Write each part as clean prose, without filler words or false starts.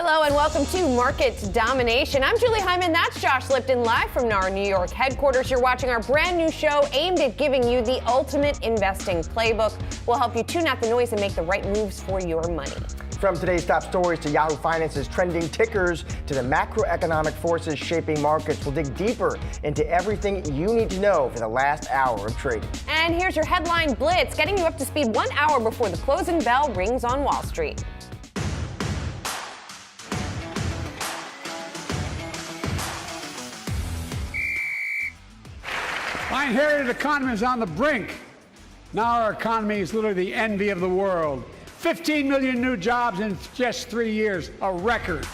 Hello and welcome to Market Domination. I'm Julie Hyman. That's Josh Lipton, live from our New York headquarters. You're watching our brand new show aimed at giving you the ultimate investing playbook. We'll help you tune out the noise and make the right moves for your money. From today's top stories to Yahoo Finance's trending tickers to the macroeconomic forces shaping markets, we'll dig deeper into everything you need to know for the last hour of trading. And here's your headline blitz, getting you up to speed 1 hour before the closing bell rings on Wall Street. My inherited economy is on the brink. Now our economy is literally the envy of the world. 15 million new jobs in just 3 years, a record.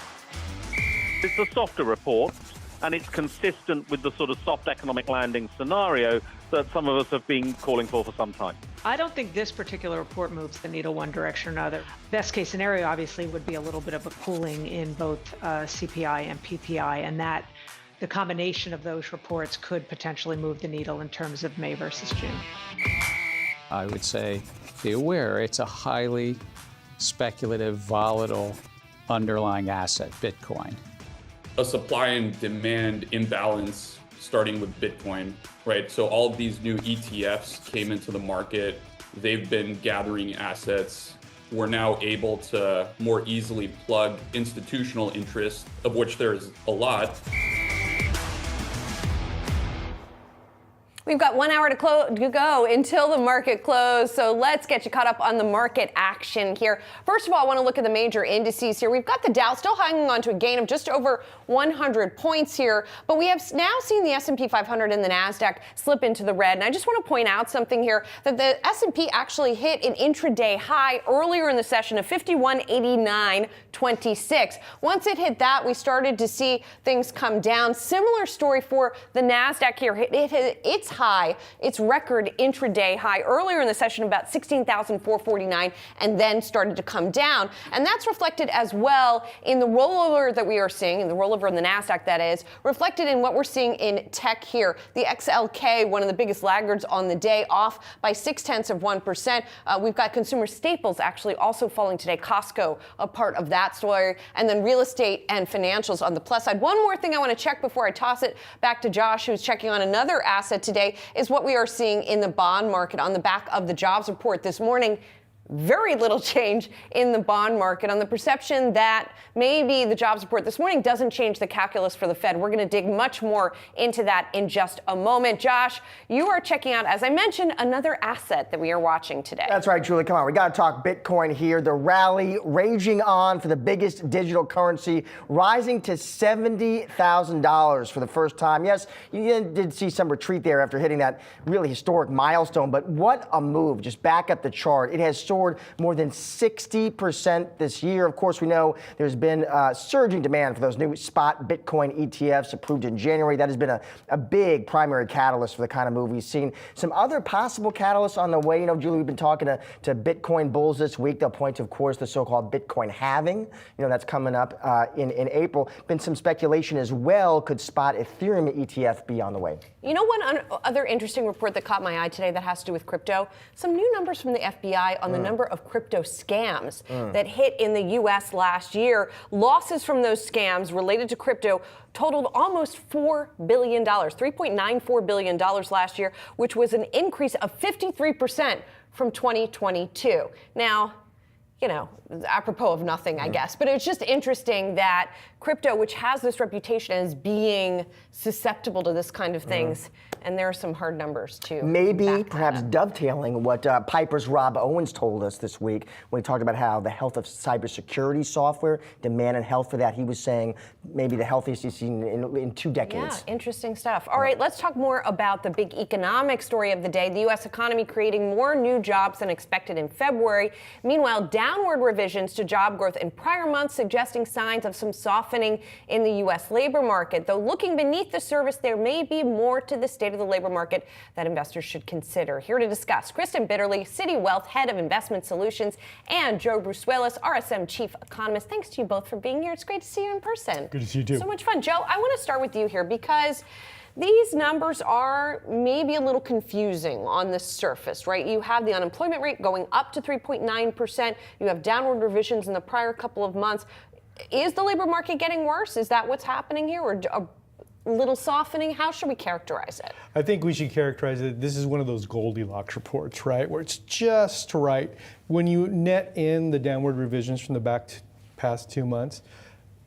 It's a softer report, and it's consistent with the sort of soft economic landing scenario that some of us have been calling for some time. I don't think this particular report moves the needle one direction or another. Best case scenario, obviously, would be a little bit of a cooling in both CPI and PPI, and that the combination of those reports could potentially move the needle in terms of May versus June. I would say be aware it's a highly speculative, volatile underlying asset, Bitcoin. A supply and demand imbalance starting with Bitcoin, right? So all of these new ETFs came into the market. They've been gathering assets. We're now able to more easily plug institutional interest, of which there's a lot. We've got 1 hour to go until the market close, so let's get you caught up on the market action here. First of all, I want to look at the major indices here. We've got the Dow still hanging on to a gain of just over 100 points here, but we have now seen the S&P 500 and the Nasdaq slip into the red. And I just want to point out something here, that the S&P actually hit an intraday high earlier in the session of 5189.26. Once it hit that, we started to see things come down. Similar story for the Nasdaq here. It hit its high, its record intraday high earlier in the session, about 16,449, and then started to come down. And that's reflected as well in the rollover that we are seeing, in the rollover in the Nasdaq, that is, reflected in what we're seeing in tech here. The XLK, one of the biggest laggards on the day, off by 0.6%. We've got consumer staples actually also falling today. Costco, a part of that story. And then real estate and financials on the plus side. One more thing I want to check before I toss it back to Josh, who's checking on another asset today, is what we are seeing in the bond market on the back of the jobs report this morning. Very little change in the bond market on the perception that maybe the jobs report this morning doesn't change the calculus for the Fed. We're going to dig much more into that in just a moment. Josh, you are checking out, as I mentioned, another asset that we are watching today. That's right, Julie. Come on. We got to talk Bitcoin here. The rally raging on for the biggest digital currency, rising to $70,000 for the first time. Yes, you did see some retreat there after hitting that really historic milestone, but what a move. Just back up the chart. It has soared more than 60% this year. Of course, we know there's been surging demand for those new spot Bitcoin ETFs approved in January. That has been a big primary catalyst for the kind of move we've seen. Some other possible catalysts on the way. You know, Julie, we've been talking to Bitcoin bulls this week. They'll point to, of course, the so-called Bitcoin halving. You know, that's coming up in April. Been some speculation as well. Could spot Ethereum ETF be on the way? You know, one other interesting report that caught my eye today that has to do with crypto, some new numbers from the FBI on the number of crypto scams that hit in the U.S. last year. Losses from those scams related to crypto totaled almost $4 billion, $3.94 billion last year, which was an increase of 53% from 2022. Now, you know, apropos of nothing, I guess. But it's just interesting that crypto, which has this reputation as being susceptible to this kind of things, and there are some hard numbers too. Maybe perhaps dovetailing what Piper's Rob Owens told us this week when he talked about how the health of cybersecurity software, demand and health for that, he was saying maybe the healthiest he's seen in 2 decades. Yeah, interesting stuff. All right, let's talk more about the big economic story of the day. The U.S. economy creating more new jobs than expected in February. Meanwhile, downward revisions to job growth in prior months suggesting signs of some softening in the U.S. labor market. Though looking beneath the surface, there may be more to the state of the labor market that investors should consider. Here to discuss, Kristen Bitterly, Citi Wealth Head of Investment Solutions, and Joe Brusuelas, RSM Chief Economist. Thanks to you both for being here. It's great to see you in person. Good to see you too. So much fun. Joe, I want to start with you here because these numbers are maybe a little confusing on the surface, right? You have the unemployment rate going up to 3.9%. You have downward revisions in the prior couple of months. is the labor market getting worse? Is that what's happening here, or a little softening? How should we characterize it? I think we should characterize it. This is one of those Goldilocks reports, right? Where it's just right. When you net in the downward revisions from the past 2 months,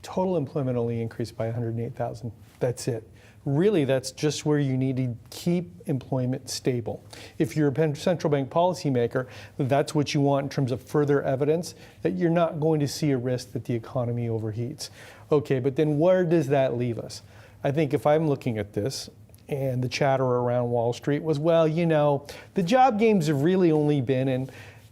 total employment only increased by 108,000. That's it. Really, that's just where you need to keep employment stable. If you're a central bank policymaker, that's what you want in terms of further evidence that you're not going to see a risk that the economy overheats. Okay, but then where does that leave us? I think if I'm looking at this, and the chatter around Wall Street was, well, you know, the job gains have really only been in,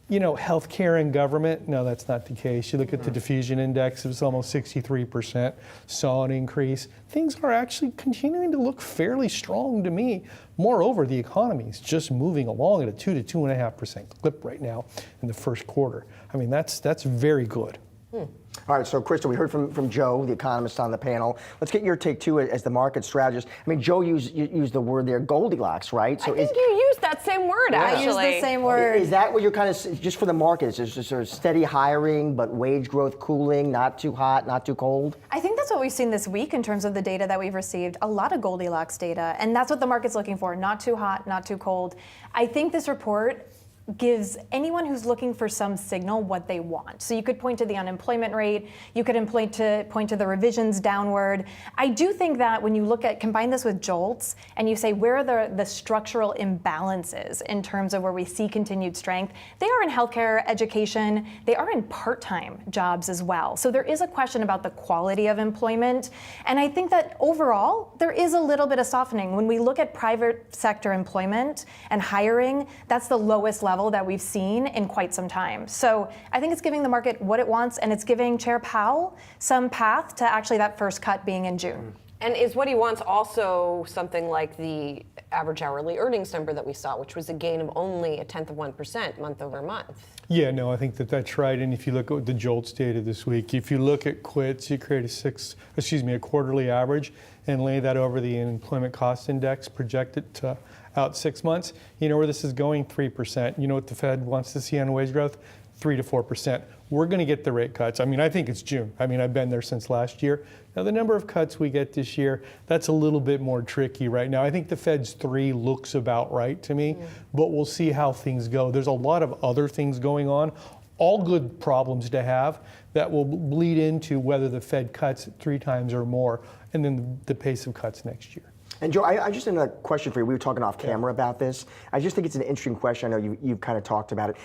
you know, healthcare and government. No, that's not the case. You look at the diffusion index, it was almost 63%, saw an increase. Things are actually continuing to look fairly strong to me. Moreover, the economy is just moving along at a 2 to 2.5% clip right now in the first quarter. I mean, that's very good. All right, so Krista, we heard from Joe, the economist on the panel. Let's get your take too as the market strategist. I mean, Joe used the word there, Goldilocks, right? So I think you used that same word, actually. I used the same word. Is that what you're kind of, just for the market, is just sort of steady hiring, but wage growth cooling, not too hot, not too cold? I think that's what we've seen this week in terms of the data that we've received, a lot of Goldilocks data, and that's what the market's looking for, not too hot, not too cold. I think this report gives anyone who's looking for some signal what they want. So you could point to the unemployment rate, you could point to the revisions downward. I do think that when you combine this with JOLTS, and you say where are the structural imbalances in terms of where we see continued strength, they are in healthcare, education, they are in part-time jobs as well. So there is a question about the quality of employment. And I think that overall, there is a little bit of softening. When we look at private sector employment and hiring, that's the lowest level that we've seen in quite some time. So I think it's giving the market what it wants, and it's giving Chair Powell some path to actually that first cut being in June. And is what he wants also something like the average hourly earnings number that we saw, which was a gain of only 0.1% month over month? Yeah, no, I think that's right. And if you look at the JOLTS data this week, if you look at quits, you create a quarterly average and lay that over the employment cost index, project it to out 6 months, you know where this is going? 3%. You know what the Fed wants to see on wage growth? 3 to 4%. We're going to get the rate cuts. I mean, I think it's June. I mean, I've been there since last year. Now, the number of cuts we get this year, that's a little bit more tricky right now. I think the Fed's 3 looks about right to me, but we'll see how things go. There's a lot of other things going on, all good problems to have that will bleed into whether the Fed cuts 3 times or more, and then the pace of cuts next year. And Joe, I just have a question for you. We were talking off camera about this. I just think it's an interesting question. I know you've kind of talked about it.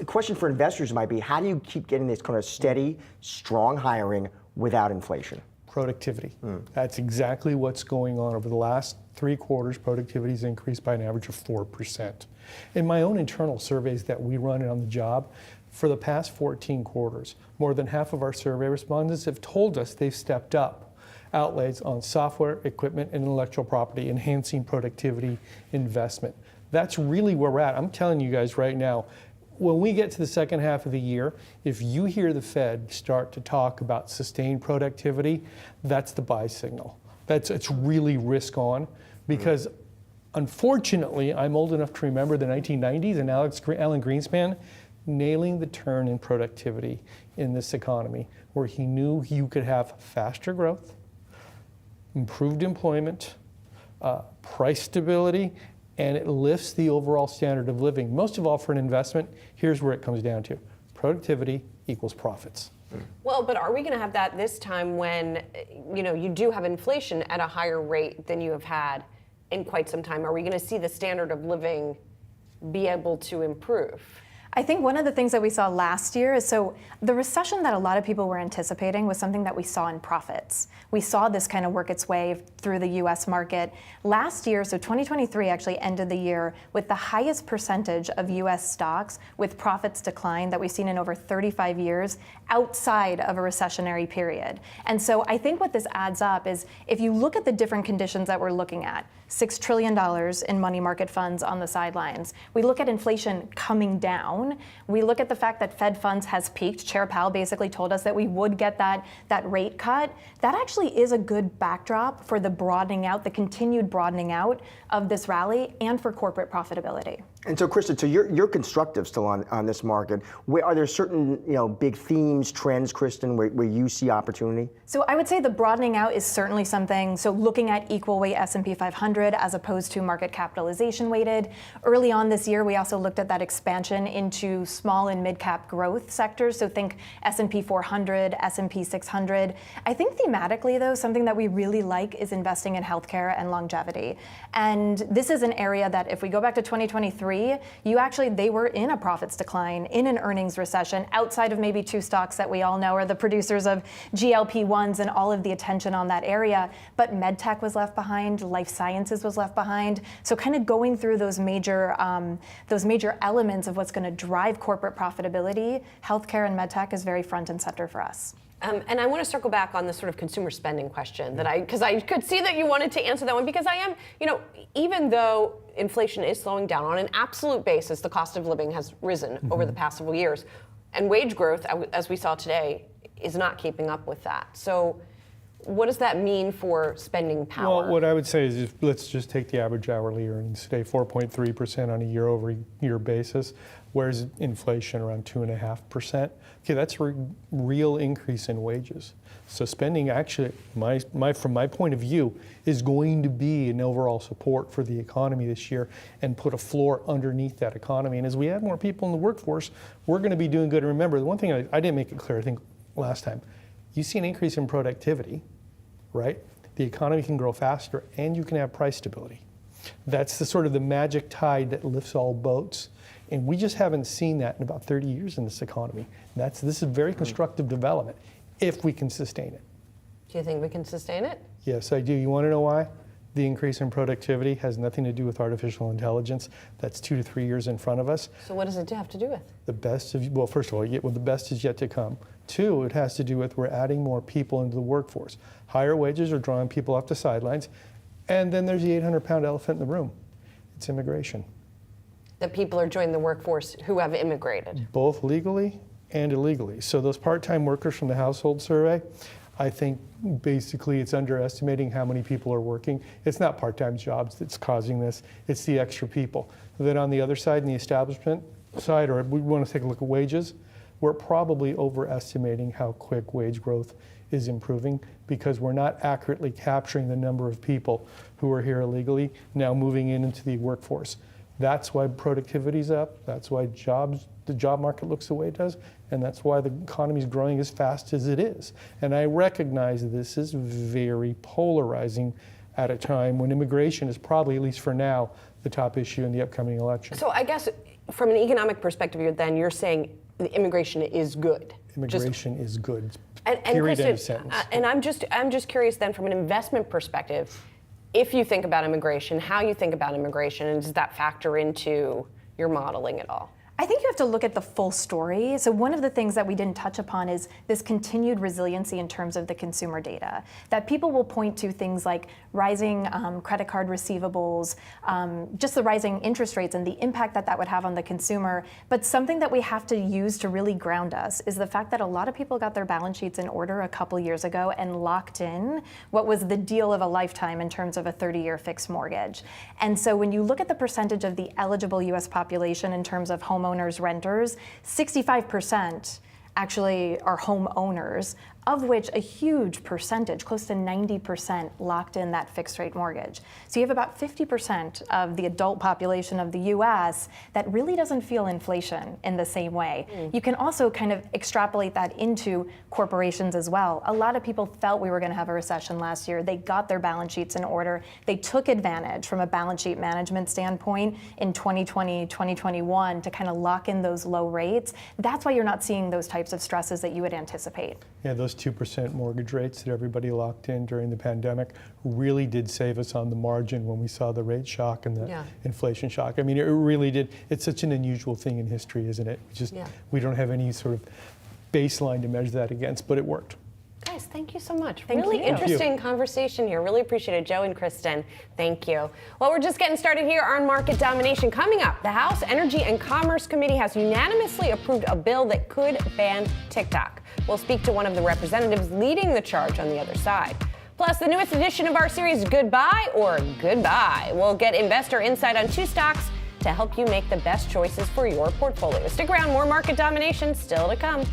A question for investors might be, how do you keep getting this kind of steady, strong hiring without inflation? Productivity. That's exactly what's going on. Over the last 3 quarters, productivity's increased by an average of 4%. In my own internal surveys that we run on the job, for the past 14 quarters, more than half of our survey respondents have told us they've stepped up outlays on software, equipment, and intellectual property, enhancing productivity investment. That's really where we're at. I'm telling you guys right now, when we get to the second half of the year, if you hear the Fed start to talk about sustained productivity, that's the buy signal. It's really risk on, because unfortunately, I'm old enough to remember the 1990s and Alan Greenspan nailing the turn in productivity in this economy, where he knew you could have faster growth, improved employment, price stability, and it lifts the overall standard of living. Most of all, for an investment, here's where it comes down to. Productivity equals profits. Well, but are we going to have that this time when, you do have inflation at a higher rate than you have had in quite some time? Are we going to see the standard of living be able to improve? I think one of the things that we saw last year is, so the recession that a lot of people were anticipating was something that we saw in profits. We saw this kind of work its way through the US market. Last year, so 2023 actually ended the year with the highest percentage of US stocks with profits decline that we've seen in over 35 years outside of a recessionary period. And so I think what this adds up is, if you look at the different conditions that we're looking at, $6 trillion in money market funds on the sidelines. We look at inflation coming down. We look at the fact that Fed funds has peaked. Chair Powell basically told us that we would get that rate cut. That actually is a good backdrop for the broadening out, the continued broadening out of this rally, and for corporate profitability. And so, Kristen, so you're constructive still on this market. Are there certain big themes, trends, Kristen, where you see opportunity? So I would say the broadening out is certainly something. So looking at equal weight S&P 500 as opposed to market capitalization weighted. Early on this year, we also looked at that expansion into small and mid cap growth sectors. So think S&P 400, S&P 600. I think thematically, though, something that we really like is investing in healthcare and longevity. And this is an area that if we go back to 2023, they were in a profits decline, in an earnings recession, outside of maybe two stocks that we all know are the producers of GLP-1s and all of the attention on that area. But medtech was left behind, life sciences was left behind. So kind of going through those major elements of what's going to drive corporate profitability, healthcare and medtech is very front and center for us. And I want to circle back on this sort of consumer spending question because I could see that you wanted to answer that one, because I am, even though inflation is slowing down on an absolute basis, the cost of living has risen over the past several years, and wage growth, as we saw today, is not keeping up with that. So what does that mean for spending power? Well, what I would say is let's just take the average hourly earnings today, 4.3% on a year-over-year basis, whereas inflation around 2.5%. Okay, that's a real increase in wages. So spending actually, from my point of view, is going to be an overall support for the economy this year and put a floor underneath that economy. And as we add more people in the workforce, we're going to be doing good. And remember, the one thing I didn't make it clear, I think, last time, you see an increase in productivity, right? The economy can grow faster and you can have price stability. That's the sort of the magic tide that lifts all boats. And we just haven't seen that in about 30 years in this economy. This is very constructive development if we can sustain it. Do you think we can sustain it? Yes, I do. You want to know why? The increase in productivity has nothing to do with artificial intelligence. That's 2 to 3 years in front of us. So what does it have to do with? First of all, the best is yet to come. 2, it has to do with we're adding more people into the workforce. Higher wages are drawing people off the sidelines. And then there's the 800-pound elephant in the room. It's immigration. That people are joining the workforce who have immigrated. Both legally and illegally. So those part-time workers from the household survey, I think basically it's underestimating how many people are working. It's not part-time jobs that's causing this, it's the extra people. Then on the other side, in the establishment side, or we want to take a look at wages, we're probably overestimating how quick wage growth is improving because we're not accurately capturing the number of people who are here illegally now moving into the workforce. That's why productivity's up, that's why the job market looks the way it does, and that's why the economy is growing as fast as it is. And I recognize this is very polarizing at a time when immigration is probably, at least for now, the top issue in the upcoming election. So I guess from an economic perspective, you're saying the immigration is good. Immigration is good. And period, end of Kristen, sentence. and I'm just curious then, from an investment perspective, if you think about immigration, how you think about immigration, and does that factor into your modeling at all? I think you have to look at the full story. So one of the things that we didn't touch upon is this continued resiliency in terms of the consumer data. That people will point to things like rising credit card receivables, just the rising interest rates and the impact that would have on the consumer. But something that we have to use to really ground us is the fact that a lot of people got their balance sheets in order a couple years ago and locked in what was the deal of a lifetime in terms of a 30-year fixed mortgage. And so when you look at the percentage of the eligible US population in terms of homeowners, renters, 65% actually are homeowners, of which a huge percentage, close to 90%, locked in that fixed rate mortgage. So you have about 50% of the adult population of the US that really doesn't feel inflation in the same way. You can also kind of extrapolate that into corporations as well. A lot of people felt we were going to have a recession last year. They got their balance sheets in order. They took advantage from a balance sheet management standpoint in 2020, 2021 to kind of lock in those low rates. That's why you're not seeing those types of stresses that you would anticipate. Yeah, those 2% mortgage rates that everybody locked in during the pandemic really did save us on the margin when we saw the rate shock and the inflation shock. I mean, it really did. It's such an unusual thing in history, isn't it? We don't have any sort of baseline to measure that against, but it worked. Guys, thank you so much. Thank really you. interesting conversation here. Really appreciate it, Joe and Kristen. Thank you. Well, we're just getting started here on Market Domination. Coming up, the House Energy and Commerce Committee has unanimously approved a bill that could ban TikTok. We'll speak to one of the representatives leading the charge on the other side. Plus, the newest edition of our series, Goodbye or Goodbye. We'll get investor insight on two stocks to help you make the best choices for your portfolio. Stick around, more market domination still to come.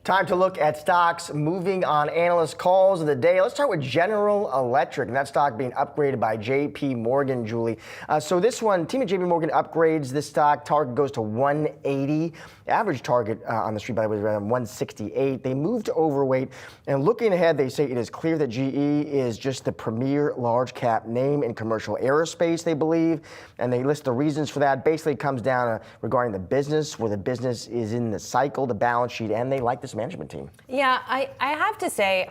Time to look at stocks moving on analyst calls of the day. Let's start with General Electric, and that stock being upgraded by JP Morgan, Julie. So this one, team at JP Morgan upgrades this stock. Target goes to 180. Average target on the street, by the way, is around 168. They moved to overweight. And looking ahead, they say it is clear that GE is just the premier large cap name in commercial aerospace, they believe. And they list the reasons for that. Basically, it comes down to regarding the business, where the business is in the cycle, the balance sheet, and they like this management team. Yeah, I have to say,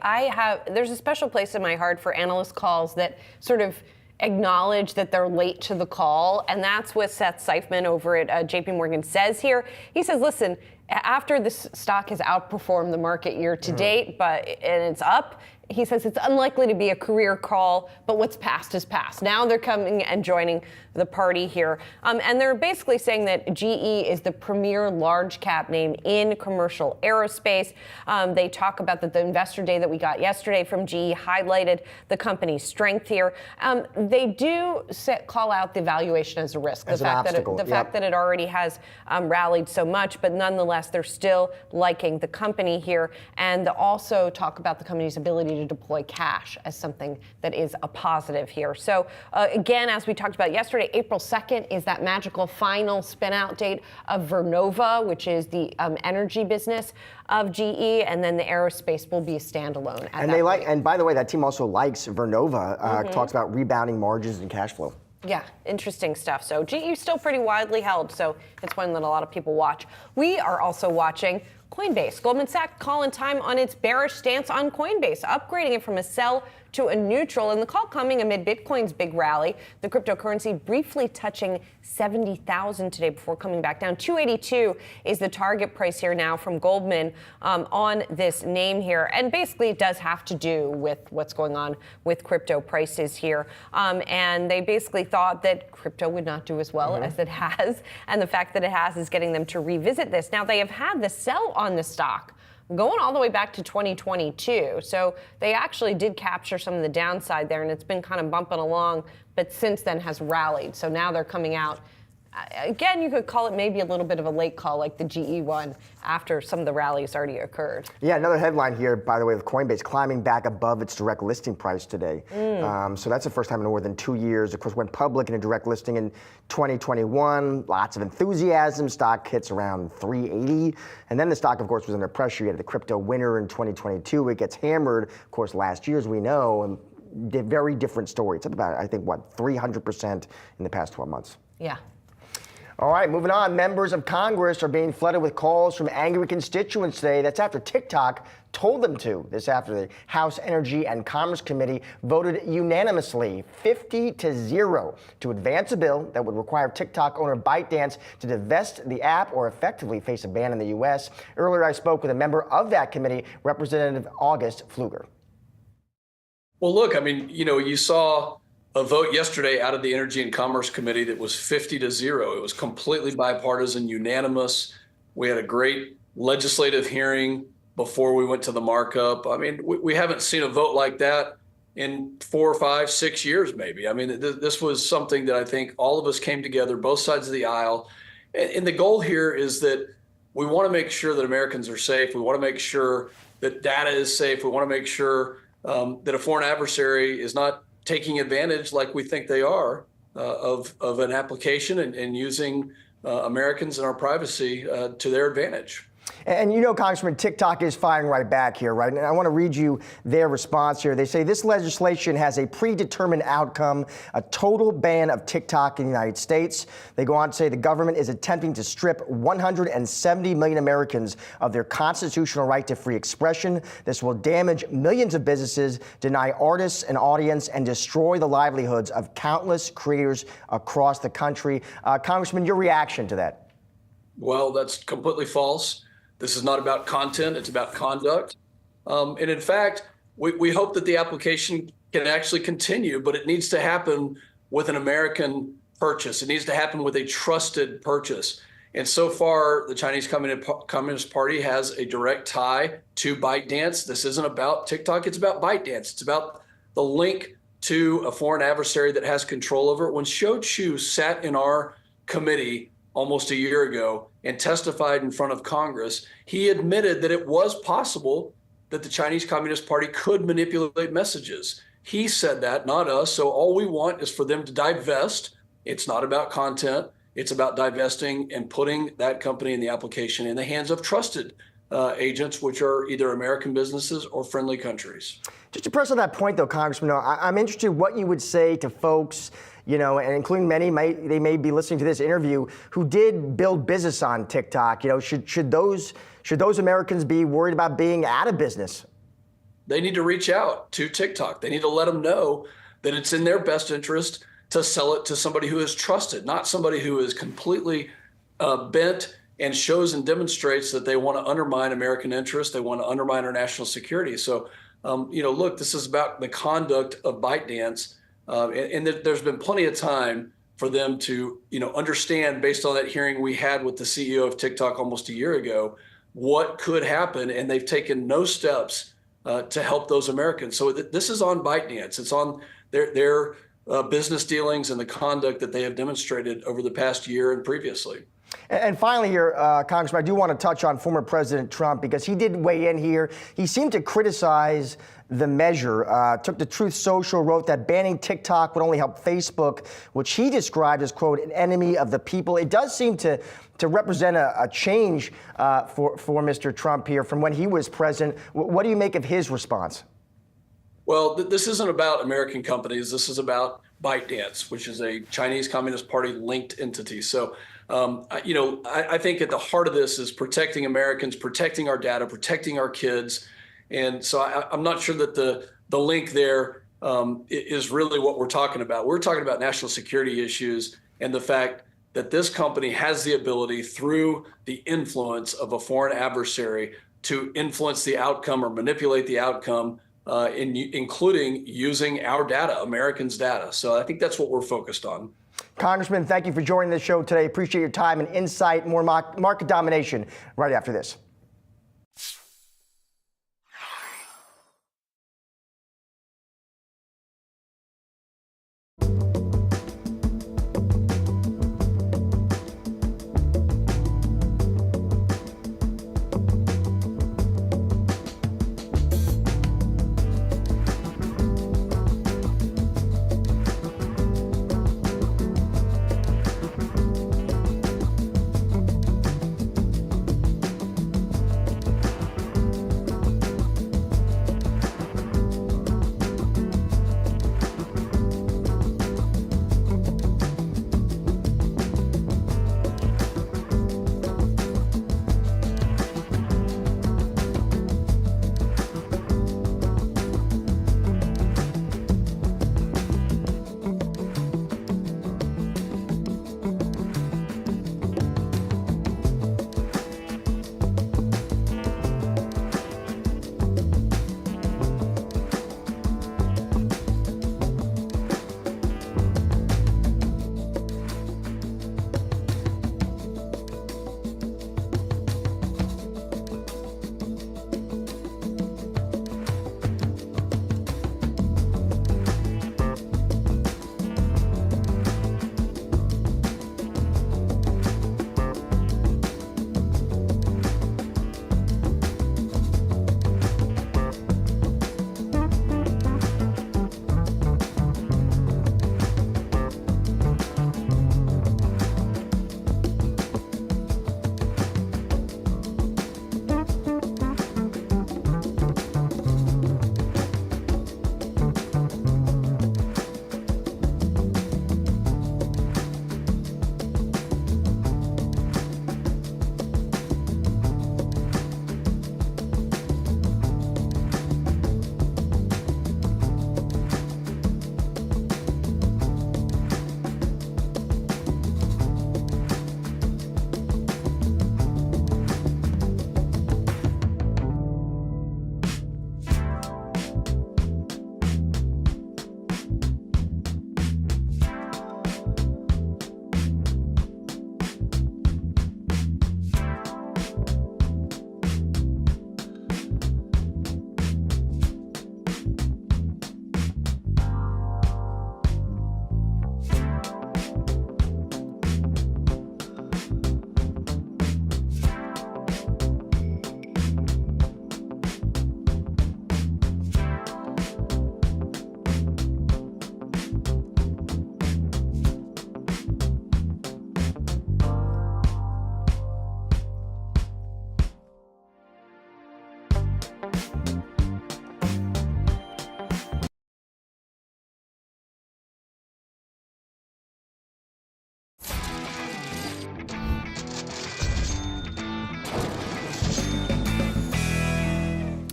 there's a special place in my heart for analyst calls that sort of acknowledge that they're late to the call, and that's what Seth Seifman over at JP Morgan says here. He says, listen, after this stock has outperformed the market year to date, and it's up, he says it's unlikely to be a career call, but what's past is past. Now they're coming and joining the party here. And they're basically saying that GE is the premier large cap name in commercial aerospace. They talk about that the investor day that we got yesterday from GE highlighted the company's strength here. They do call out the valuation as a risk, the fact that it already has rallied so much, but nonetheless, they're still liking the company here, and also talk about the company's ability to deploy cash as something that is a positive here. So again, as we talked about yesterday, April 2nd is that magical final spin out date of Vernova, which is the energy business of GE, and then the aerospace will be a standalone at and that they point. and by the way, that team also likes Vernova, talks about rebounding margins and cash flow. Yeah, interesting stuff. So GE still pretty widely held, so it's one that a lot of people watch. We are also watching Coinbase. Goldman Sachs calling time on its bearish stance on Coinbase, upgrading it from a sell to a neutral, and the call coming amid Bitcoin's big rally. The cryptocurrency briefly touching 70,000 today before coming back down. 282 is the target price here now from Goldman on this name here, and basically it does have to do with what's going on with crypto prices here. And they basically thought that crypto would not do as well as it has, and the fact that it has is getting them to revisit this. Now they have had the sell on the stock going all the way back to 2022. So they actually did capture some of the downside there, and it's been kind of bumping along, but since then has rallied. So now they're coming out. Again, you could call it maybe a little bit of a late call like the GE one after some of the rallies already occurred. Yeah, another headline here, by the way, with Coinbase climbing back above its direct listing price today. So that's the first time in more than 2 years. Of course, went public in a direct listing in 2021. Lots of enthusiasm. Stock hits around 380. And then the stock, of course, was under pressure. You had the crypto winter in 2022. It gets hammered, of course, last year, as we know. And very different story. It's up about, I think, 300% in the past 12 months. Yeah. All right, moving on. Members of Congress are being flooded with calls from angry constituents today. That's after TikTok told them to. This after the House Energy and Commerce Committee voted unanimously 50-0 to advance a bill that would require TikTok owner ByteDance to divest the app or effectively face a ban in the U.S. Earlier, I spoke with a member of that committee, Representative August Pfluger. Well, look, I mean, you saw a vote yesterday out of the Energy and Commerce Committee that was 50-0. It was completely bipartisan, unanimous. We had a great legislative hearing before we went to the markup. I mean, we haven't seen a vote like that in 4, 5, 6 years, maybe. I mean, this was something that I think all of us came together, both sides of the aisle. And the goal here is that we want to make sure that Americans are safe. We want to make sure that data is safe. We want to make sure that a foreign adversary is not taking advantage, like we think they are, of an application and using Americans and our privacy to their advantage. And Congressman, TikTok is firing right back here, right? And I want to read you their response here. They say this legislation has a predetermined outcome, a total ban of TikTok in the United States. They go on to say the government is attempting to strip 170 million Americans of their constitutional right to free expression. This will damage millions of businesses, deny artists an audience, and destroy the livelihoods of countless creators across the country. Congressman, your reaction to that? Well, that's completely false. This is not about content, it's about conduct. And in fact, we hope that the application can actually continue, but it needs to happen with an American purchase. It needs to happen with a trusted purchase. And so far, the Chinese Communist Party has a direct tie to ByteDance. This isn't about TikTok, it's about ByteDance. It's about the link to a foreign adversary that has control over it. When Shou Chu sat in our committee almost a year ago and testified in front of Congress, he admitted that it was possible that the Chinese Communist Party could manipulate messages. He said that, not us. So all we want is for them to divest. It's not about content. It's about divesting and putting that company in the application in the hands of trusted agents, which are either American businesses or friendly countries. Just to press on that point, though, Congressman, I'm interested in what you would say to folks, and including many, they may be listening to this interview, who did build business on TikTok. Should those Americans be worried about being out of business? They need to reach out to TikTok. They need to let them know that it's in their best interest to sell it to somebody who is trusted, not somebody who is completely bent and shows and demonstrates that they want to undermine American interests. They want to undermine our national security. So, look, this is about the conduct of ByteDance. And there's been plenty of time for them to, understand, based on that hearing we had with the CEO of TikTok almost a year ago, what could happen. And they've taken no steps to help those Americans. So this is on ByteDance. It's on their business dealings and the conduct that they have demonstrated over the past year and previously. And finally here, Congressman, I do want to touch on former President Trump because he did weigh in here. He seemed to criticize the measure. Took to Truth Social, wrote that banning TikTok would only help Facebook, which he described as, quote, an enemy of the people. It does seem to represent a change for Mr. Trump here from when he was president. What do you make of his response? Well, this isn't about American companies. This is about ByteDance, which is a Chinese Communist Party linked entity. So, I think at the heart of this is protecting Americans, protecting our data, protecting our kids. And so I'm not sure that the link there is really what we're talking about. We're talking about national security issues and the fact that this company has the ability through the influence of a foreign adversary to influence the outcome or manipulate the outcome, including using our data, Americans' data. So I think that's what we're focused on. Congressman, thank you for joining the show today. Appreciate your time and insight. More market domination right after this.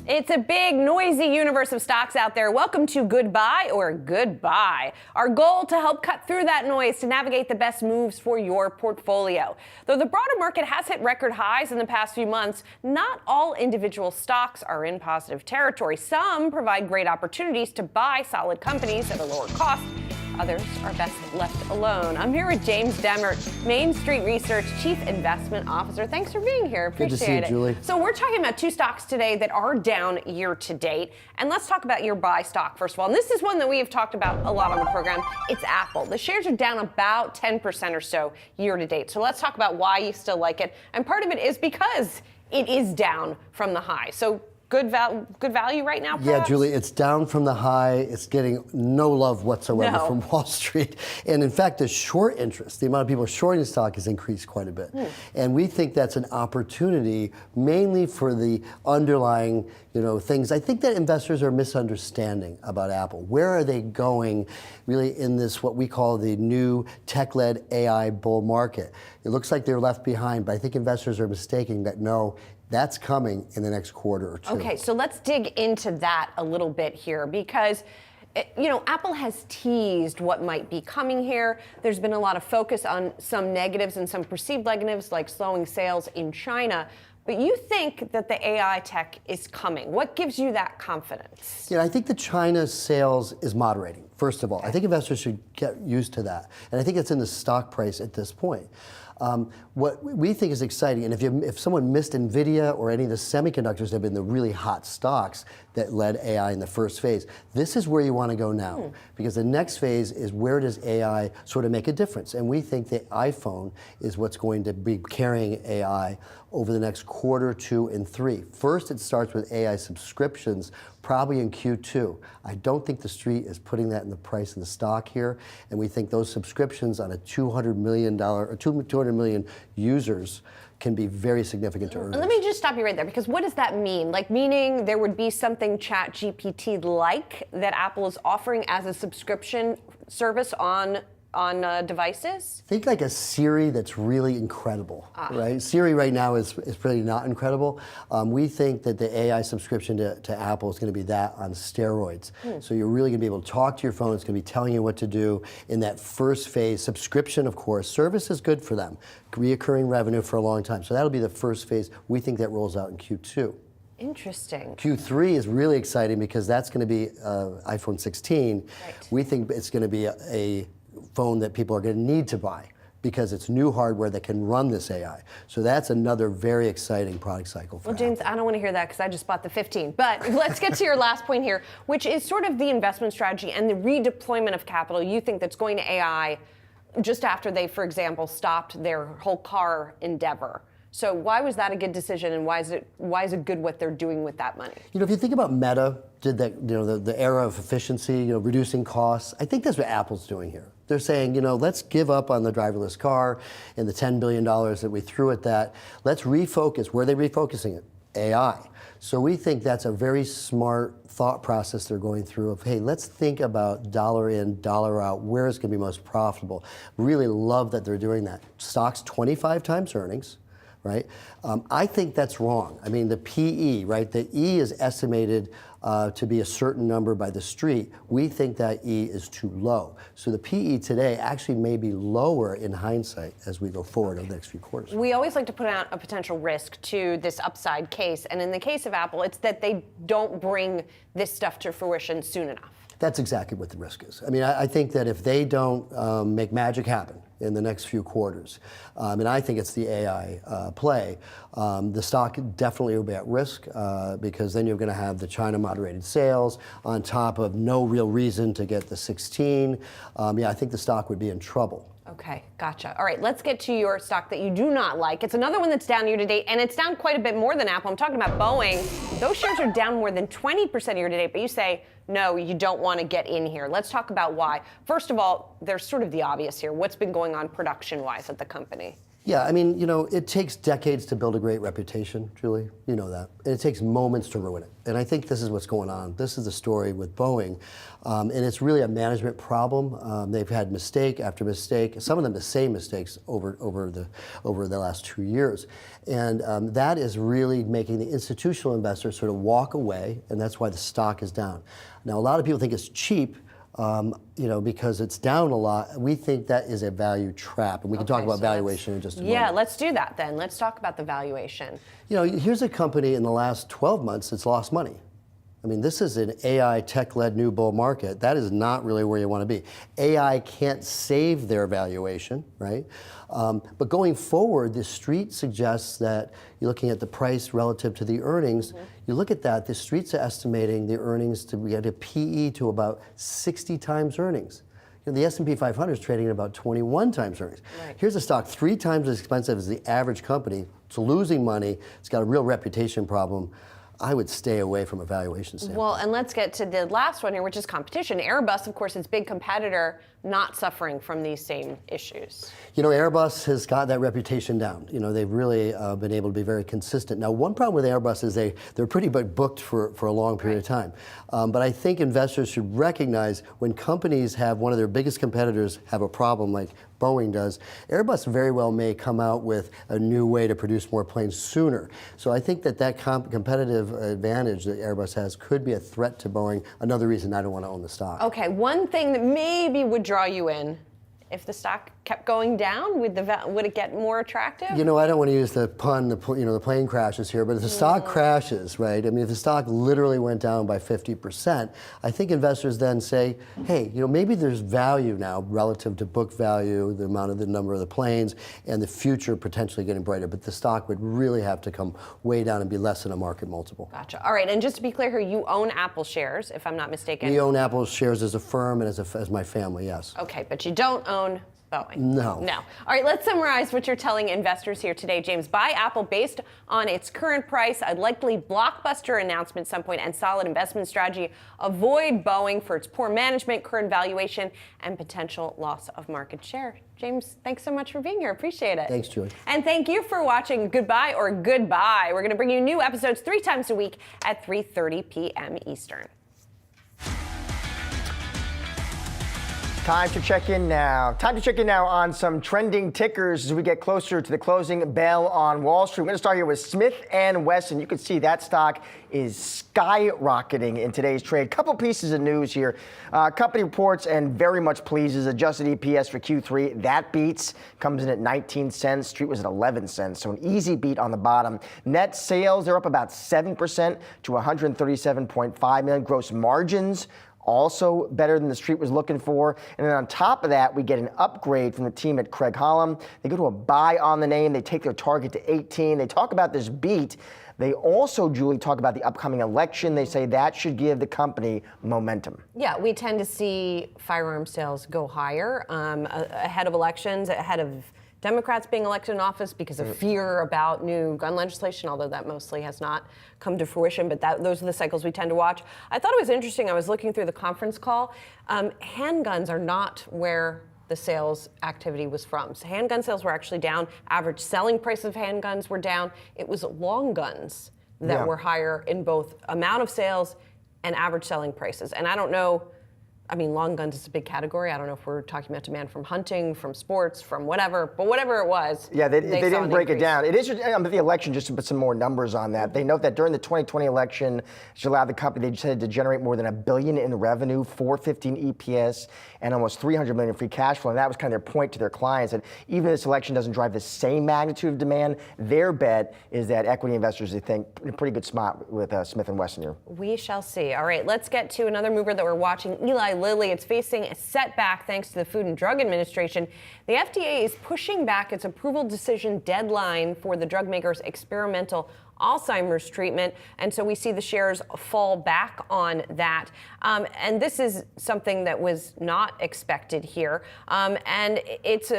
It's a big, noisy universe of stocks out there. Welcome to Goodbye or Goodbye. Our goal to help cut through that noise to navigate the best moves for your portfolio. Though the broader market has hit record highs in the past few months, not all individual stocks are in positive territory. Some provide great opportunities to buy solid companies at a lower cost. Others are best left alone. I'm here with James Demmert, Main Street Research Chief Investment Officer. Thanks for being here. Appreciate Good to see you, it. Julie. So we're talking about two stocks today that are down year to date. And let's talk about your buy stock first of all. And this is one that we have talked about a lot on the program. It's Apple. The shares are down about 10% or so year to date. So let's talk about why you still like it. And part of it is because it is down from the high. So good value right now, perhaps? Yeah, Julie, it's down from the high. It's getting no love whatsoever from Wall Street. And in fact, the short interest, the amount of people shorting stock has increased quite a bit. And we think that's an opportunity mainly for the underlying things. I think that investors are misunderstanding about Apple. Where are they going really in this, what we call the new tech-led AI bull market? It looks like they're left behind, but I think investors are mistaking that no, that's coming in the next quarter or two. Okay, so let's dig into that a little bit here because Apple has teased what might be coming here. There's been a lot of focus on some negatives and some perceived negatives like slowing sales in China. But you think that the AI tech is coming. What gives you that confidence? I think the China sales is moderating, first of all. I think investors should get used to that. And I think it's in the stock price at this point. What we think is exciting, and if someone missed Nvidia or any of the semiconductors that have been the really hot stocks that led AI in the first phase, this is where you want to go now. Because the next phase is where does AI sort of make a difference? And we think the iPhone is what's going to be carrying AI over the next quarter, 2, and 3. First, it starts with AI subscriptions, probably in Q2. I don't think the street is putting that in the price of the stock here, and we think those subscriptions on a $200 million or 200 million users can be very significant to earnings. Let me just stop you right there, because what does that mean? Like, meaning there would be something ChatGPT-like that Apple is offering as a subscription service on devices? Think like a Siri that's really incredible, right? Siri right now is pretty not incredible. We think that the AI subscription to Apple is going to be that on steroids. So you're really going to be able to talk to your phone. It's going to be telling you what to do in that first phase. Subscription, of course. Service is good for them. Reoccurring revenue for a long time. So that'll be the first phase. We think that rolls out in Q2. Interesting. Q3 is really exciting because that's going to be iPhone 16. Right. We think it's going to be a phone that people are going to need to buy because it's new hardware that can run this AI. So that's another very exciting product cycle for James, Apple. I don't want to hear that because I just bought the 15. But let's get to your last point here, which is sort of the investment strategy and the redeployment of capital you think that's going to AI just after they, for example, stopped their whole car endeavor. So why was that a good decision, and why is it good what they're doing with that money? If you think about Meta, did that, the era of efficiency, reducing costs. I think that's what Apple's doing here. They're saying, let's give up on the driverless car and the $10 billion that we threw at that. Let's refocus. Where are they refocusing it? AI. So we think that's a very smart thought process they're going through of, hey, let's think about dollar in, dollar out, where it's going to be most profitable. Really love that they're doing that. Stocks 25 times earnings. Right? I think that's wrong. I mean, the PE, right? The E is estimated to be a certain number by the street. We think that E is too low. So the PE today actually may be lower in hindsight as we go forward over the next few quarters. We always like to put out a potential risk to this upside case. And in the case of Apple, it's that they don't bring this stuff to fruition soon enough. That's exactly what the risk is. I mean, I think that if they don't make magic happen in the next few quarters, and I think it's the AI play, the stock definitely will be at risk because then you're going to have the China moderated sales on top of no real reason to get the 16. I think the stock would be in trouble. Okay, gotcha. All right, let's get to your stock that you do not like. It's another one that's down year to date, and it's down quite a bit more than Apple. I'm talking about Boeing. Those shares are down more than 20% year to date, but you say, no, you don't want to get in here. Let's talk about why. First of all, there's sort of the obvious here. What's been going on production-wise at the company? Yeah, I mean, it takes decades to build a great reputation, Julie. You know that. And it takes moments to ruin it. And I think this is what's going on. This is the story with Boeing. And it's really a management problem. They've had mistake after mistake, some of them the same mistakes over the last 2 years. And that is really making the institutional investors sort of walk away, and that's why the stock is down. Now, a lot of people think it's cheap, because it's down a lot. We think that is a value trap, and we can talk about valuation in just a moment. Yeah, let's do that then. Let's talk about the valuation. Here's a company in the last 12 months that's lost money. I mean, this is an AI tech-led new bull market. That is not really where you want to be. AI can't save their valuation, right? But going forward, the street suggests that you're looking at the price relative to the earnings. You look at that, the street's estimating the earnings to be at a PE to about 60 times earnings. The S&P 500 is trading at about 21 times earnings. Right. Here's a stock 3 times as expensive as the average company. It's losing money. It's got a real reputation problem. I would stay away from a valuation standpoint. Well, and let's get to the last one here, which is competition. Airbus, of course, its big competitor, not suffering from these same issues. You know, Airbus has got that reputation down. You know, they've really been able to be very consistent. Now, one problem with Airbus is they're pretty booked for a long period of time. But I think investors should recognize when companies have one of their biggest competitors have a problem like Boeing does, Airbus very well may come out with a new way to produce more planes sooner. So I think that competitive advantage that Airbus has could be a threat to Boeing. Another reason I don't want to own the stock. Okay, one thing that maybe would draw you in, if the stock kept going down, would it get more attractive? You know, I don't want to use the pun, the plane crashes here, but if the stock crashes, right? I mean, if the stock literally went down by 50%, I think investors then say, hey, you know, maybe there's value now relative to book value, the number of the planes, and the future potentially getting brighter. But the stock would really have to come way down and be less than a market multiple. Gotcha. All right, and just to be clear here, you own Apple shares, if I'm not mistaken. We own Apple shares as a firm and as my family, yes. Okay, but you don't own Boeing. No. No. All right, let's summarize what you're telling investors here today, James. Buy Apple based on its current price, a likely blockbuster announcement at some point, and solid investment strategy. Avoid Boeing for its poor management, current valuation, and potential loss of market share. James, thanks so much for being here. Appreciate it. Thanks, Julie. And thank you for watching Goodbye or Goodbye. We're going to bring you new episodes 3 times a week at 3:30 p.m. Eastern. Time to check in now. Time to check in now on some trending tickers as we get closer to the closing bell on Wall Street. We're going to start here with Smith & Wesson. You can see that stock is skyrocketing in today's trade. Couple pieces of news here. Company reports and very much pleases. Adjusted EPS for Q3, that beats. Comes in at 19 cents. Street was at 11 cents, so an easy beat on the bottom. Net sales, they're up about 7% to 137.5 million. Gross margins, also better than the street was looking for. And then on top of that, we get an upgrade from the team at Craig-Hallum. They go to a buy on the name. They take their target to 18. They talk about this beat. They also, Julie, talk about the upcoming election. They say that should give the company momentum. Yeah, we tend to see firearm sales go higher ahead of elections, ahead of Democrats being elected in office because of fear about new gun legislation, although that mostly has not come to fruition, but those are the cycles we tend to watch. I thought it was interesting. I was looking through the conference call. Handguns are not where the sales activity was from. So handgun sales were actually down. Average selling price of handguns were down. It was long guns that were higher in both amount of sales and average selling prices. And I don't know, I mean, long guns is a big category. I don't know if we're talking about demand from hunting, from sports, from whatever, but whatever it was. Yeah, they didn't break it down. It is the election, just to put some more numbers on that. They note that during the 2020 election, which allowed the company, they said, to generate more than $1 billion in revenue, $4.15 EPS, and almost $300 million in free cash flow. And that was kind of their point to their clients, that even if this election doesn't drive the same magnitude of demand, their bet is that equity investors, they think, in a pretty good spot with Smith & Wesson here. We shall see. All right, let's get to another mover that we're watching, Eli Lilly. It's facing a setback thanks to the Food and Drug Administration. The FDA is pushing back its approval decision deadline for the drug maker's experimental Alzheimer's treatment, and so we see the shares fall back on that. And this is something that was not expected here, and it's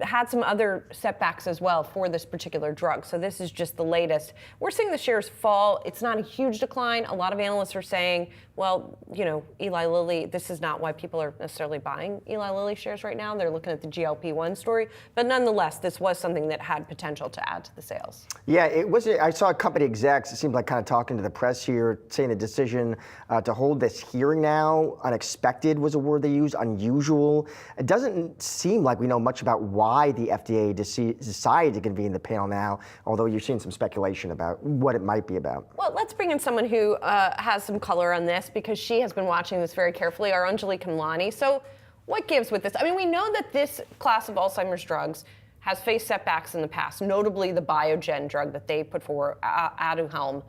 had some other setbacks as well for this particular drug. So this is just the latest. We're seeing the shares fall. It's not a huge decline. A lot of analysts are saying, well, you know, Eli Lilly, this is not why people are necessarily buying Eli Lilly shares right now. They're looking at the GLP-1 story. But nonetheless, this was something that had potential to add to the sales. Yeah, it was. I saw company execs, it seemed like kind of talking to the press here, saying the decision to hold this hearing now, unexpected was a word they used, unusual. It doesn't seem like we know much about why the FDA decided to convene the panel now, although you're seeing some speculation about what it might be about. Well, let's bring in someone who has some color on this, because she has been watching this very carefully, our Anjali Kamlani. So what gives with this? I mean, we know that this class of Alzheimer's drugs has faced setbacks in the past, notably the Biogen drug that they put forward, Aduhelm.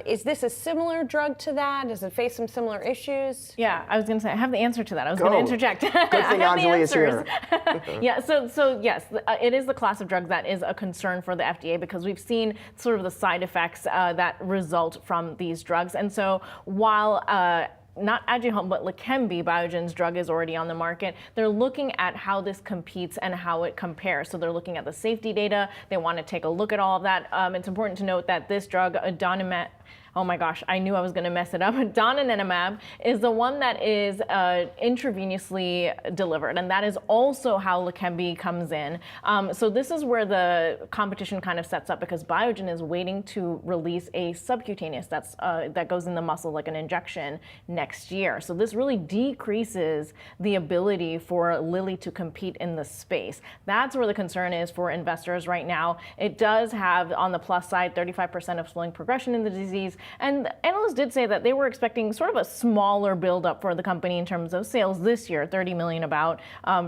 Is this a similar drug to that? Does it face some similar issues? Yeah, I was going to say, I have the answer to that. I was going to interject. Good thing Anjali is here. Yeah, so yes, it is the class of drugs that is a concern for the FDA, because we've seen sort of the side effects that result from these drugs. And so while not Aduhelm, but Leqembi, Biogen's drug, is already on the market, they're looking at how this competes and how it compares. So they're looking at the safety data. They want to take a look at all of that. It's important to note that this drug, donanemab, oh my gosh, I knew I was going to mess it up. Donanemab is the one that is intravenously delivered, and that is also how Leqembi comes in. So this is where the competition kind of sets up, because Biogen is waiting to release a subcutaneous that goes in the muscle like an injection next year. So this really decreases the ability for Lilly to compete in the space. That's where the concern is for investors right now. It does have, on the plus side, 35% of slowing progression in the disease. And analysts did say that they were expecting sort of a smaller buildup for the company in terms of sales this year, 30 million about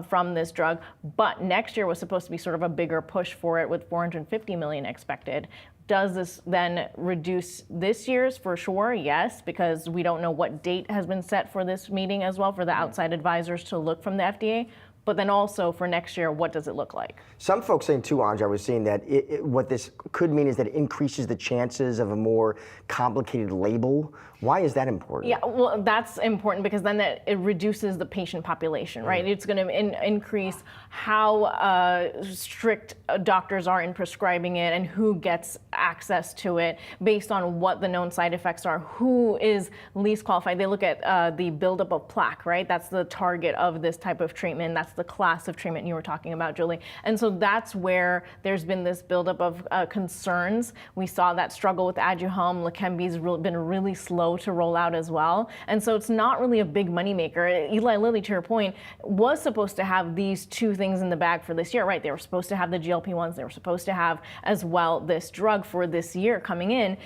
from this drug. But next year was supposed to be sort of a bigger push for it, with 450 million expected. Does this then reduce this year's? For sure, yes, because we don't know what date has been set for this meeting as well for the outside advisors to look from the FDA. But then also for next year, what does it look like? Some folks saying too, Anja, I was seeing that what this could mean is that it increases the chances of a more complicated label. Why is that important? Yeah, well, that's important because then it reduces the patient population, right? It's going to increase how strict doctors are in prescribing it and who gets access to it based on what the known side effects are, who is least qualified. They look at the buildup of plaque, right? That's the target of this type of treatment. That's the class of treatment you were talking about, Julie. And so that's where there's been this buildup of concerns. We saw that struggle with Aduhelm. Leqembi's been really slow to roll out as well. And so it's not really a big moneymaker. Eli Lilly, to your point, was supposed to have these two things in the bag for this year, right? They were supposed to have the GLP-1s. They were supposed to have as well this drug for this year coming in.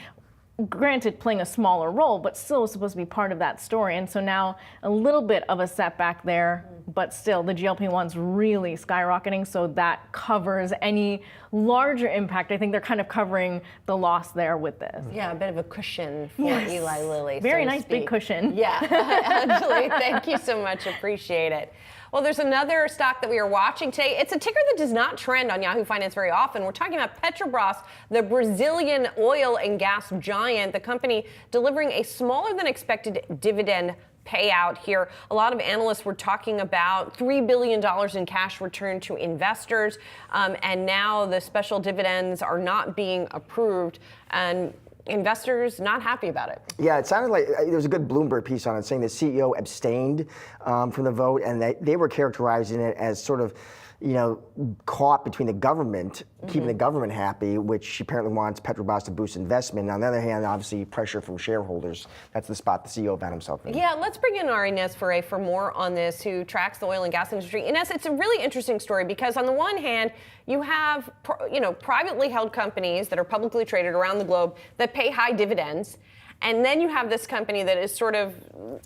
Granted, playing a smaller role, but still supposed to be part of that story. And so now a little bit of a setback there, but still the GLP-1's really skyrocketing, so that covers any larger impact. I think they're kind of covering the loss there with this. Yeah, a bit of a cushion for Eli Lilly. Very so nice big cushion. Yeah, Anjali, thank you so much. Appreciate it. Well, there's another stock that we are watching today. It's a ticker that does not trend on Yahoo Finance very often. We're talking about Petrobras, the Brazilian oil and gas giant, the company delivering a smaller than expected dividend payout here. A lot of analysts were talking about $3 billion in cash return to investors, and now the special dividends are not being approved, and investors not happy about it. Yeah, it sounded like there was a good Bloomberg piece on it saying the CEO abstained from the vote, and they were characterizing it as sort of, caught between the government, keeping the government happy, which apparently wants Petrobras to boost investment. And on the other hand, obviously, pressure from shareholders. That's the spot the CEO found himself in. Yeah, let's bring in Ari Inez for more on this, who tracks the oil and gas industry. Inez, it's a really interesting story because on the one hand, you have, privately held companies that are publicly traded around the globe that pay high dividends. And then you have this company that is sort of,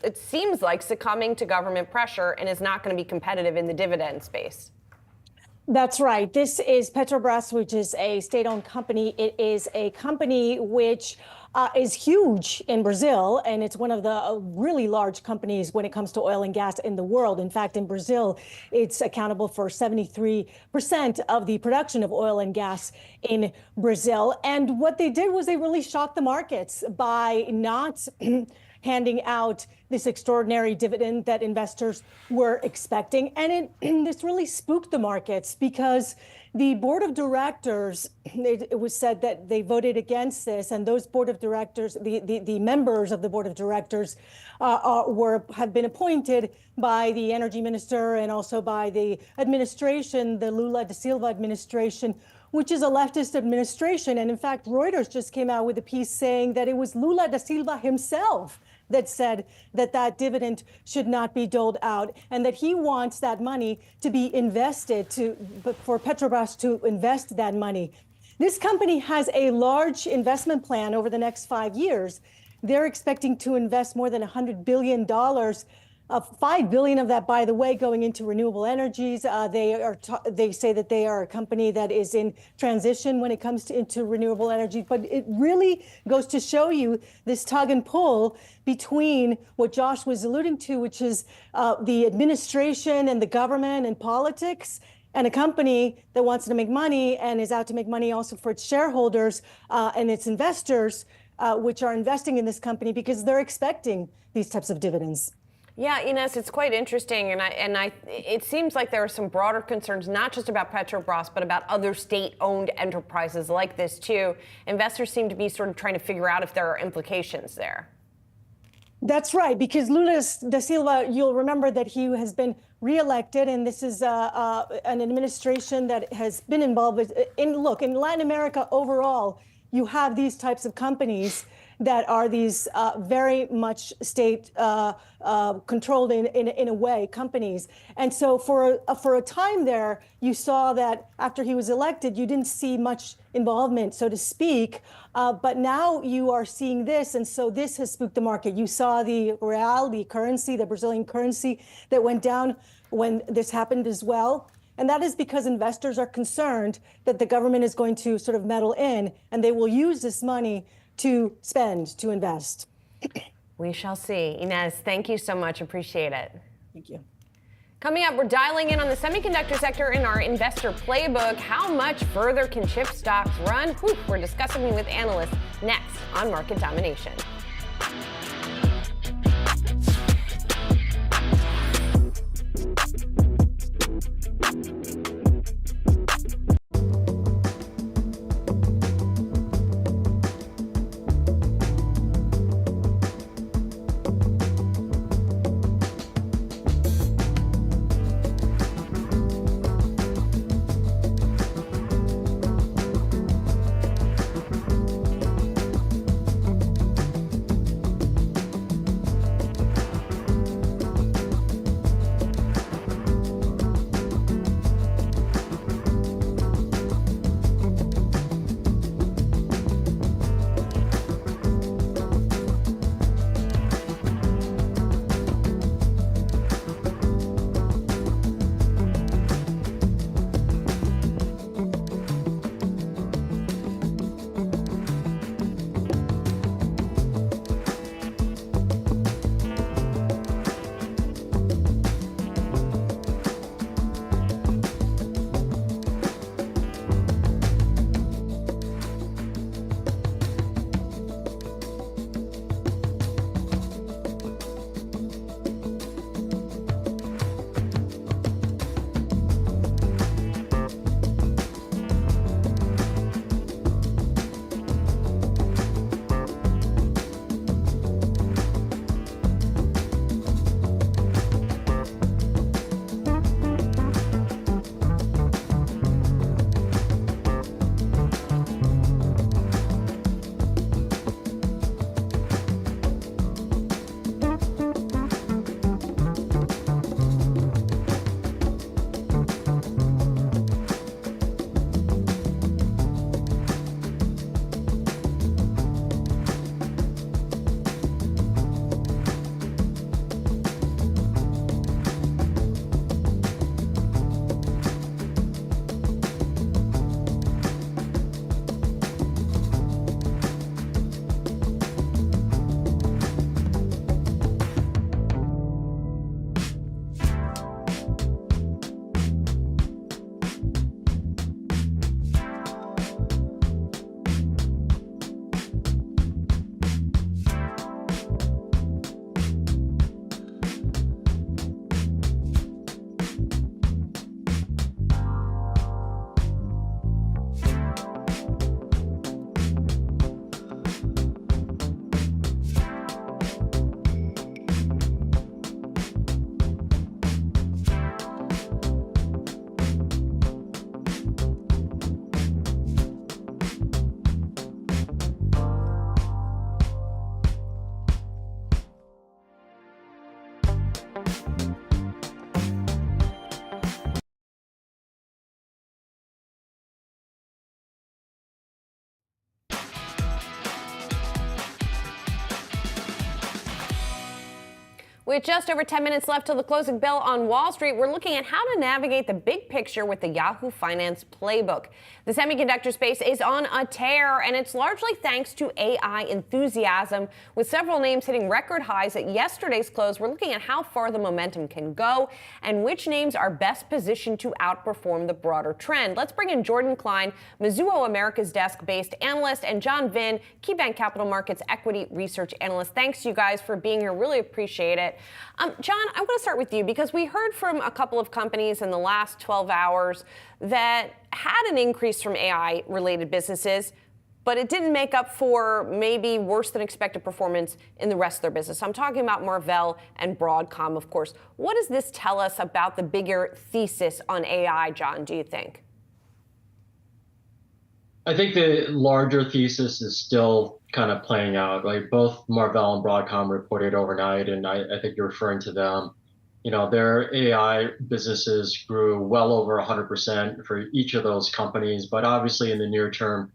it seems like, succumbing to government pressure and is not going to be competitive in the dividend space. That's right. This is Petrobras, which is a state-owned company. It is a company which is huge in Brazil, and it's one of the really large companies when it comes to oil and gas in the world. In fact, in Brazil, it's accountable for 73% of the production of oil and gas in Brazil. And what they did was they really shocked the markets by not handing out this extraordinary dividend that investors were expecting. And this really spooked the markets because the board of directors, it was said that they voted against this, and those board of directors, the members of the board of directors have been appointed by the energy minister and also by the administration, the Lula da Silva administration, which is a leftist administration. And in fact, Reuters just came out with a piece saying that it was Lula da Silva himself that said that dividend should not be doled out, and that he wants that money to be invested for Petrobras to invest that money. This company has a large investment plan over the next 5 years. They're expecting to invest more than $100 billion. $5 billion of that, by the way, going into renewable energies. They say that they are a company that is in transition when it comes into renewable energy. But it really goes to show you this tug and pull between what Josh was alluding to, which is the administration and the government and politics, and a company that wants to make money and is out to make money also for its shareholders and its investors, which are investing in this company because they're expecting these types of dividends. Yeah, Ines, it's quite interesting, and it seems like there are some broader concerns, not just about Petrobras, but about other state-owned enterprises like this too. Investors seem to be sort of trying to figure out if there are implications there. That's right, because Lula da Silva, you'll remember that he has been reelected, and this is an administration that has been involved with. In Latin America overall, you have these types of companies that are these very much state controlled in a way companies. And so for a time there, you saw that after he was elected, you didn't see much involvement, so to speak. But now you are seeing this, and so this has spooked the market. You saw the real, the currency, the Brazilian currency that went down when this happened as well. And that is because investors are concerned that the government is going to sort of meddle in, and they will use this money to spend, to invest. We shall see. Ines, thank you so much. Appreciate it. Thank you. Coming up, we're dialing in on the semiconductor sector in our investor playbook. How much further can chip stocks run? Whew, we're discussing with analysts next on Market Domination. With just over 10 minutes left till the closing bell on Wall Street, we're looking at how to navigate the big picture with the Yahoo Finance Playbook. The semiconductor space is on a tear, and it's largely thanks to AI enthusiasm, with several names hitting record highs at yesterday's close. We're looking at how far the momentum can go and which names are best positioned to outperform the broader trend. Let's bring in Jordan Klein, Mizuho America's desk-based analyst, and John Vinn, KeyBanc Capital Markets equity research analyst. Thanks, you guys, for being here. Really appreciate it. bit. John, I want to start with you because we heard from a couple of companies in the last 12 hours that had an increase from AI-related businesses, but it didn't make up for maybe worse than expected performance in the rest of their business. I'm talking about Marvell and Broadcom, of course. What does this tell us about the bigger thesis on AI, John, do you think? I think the larger thesis is still kind of playing out. Like both Marvell and Broadcom reported overnight, and I think you're referring to them. You know, their AI businesses grew well over 100% for each of those companies. But obviously in the near term,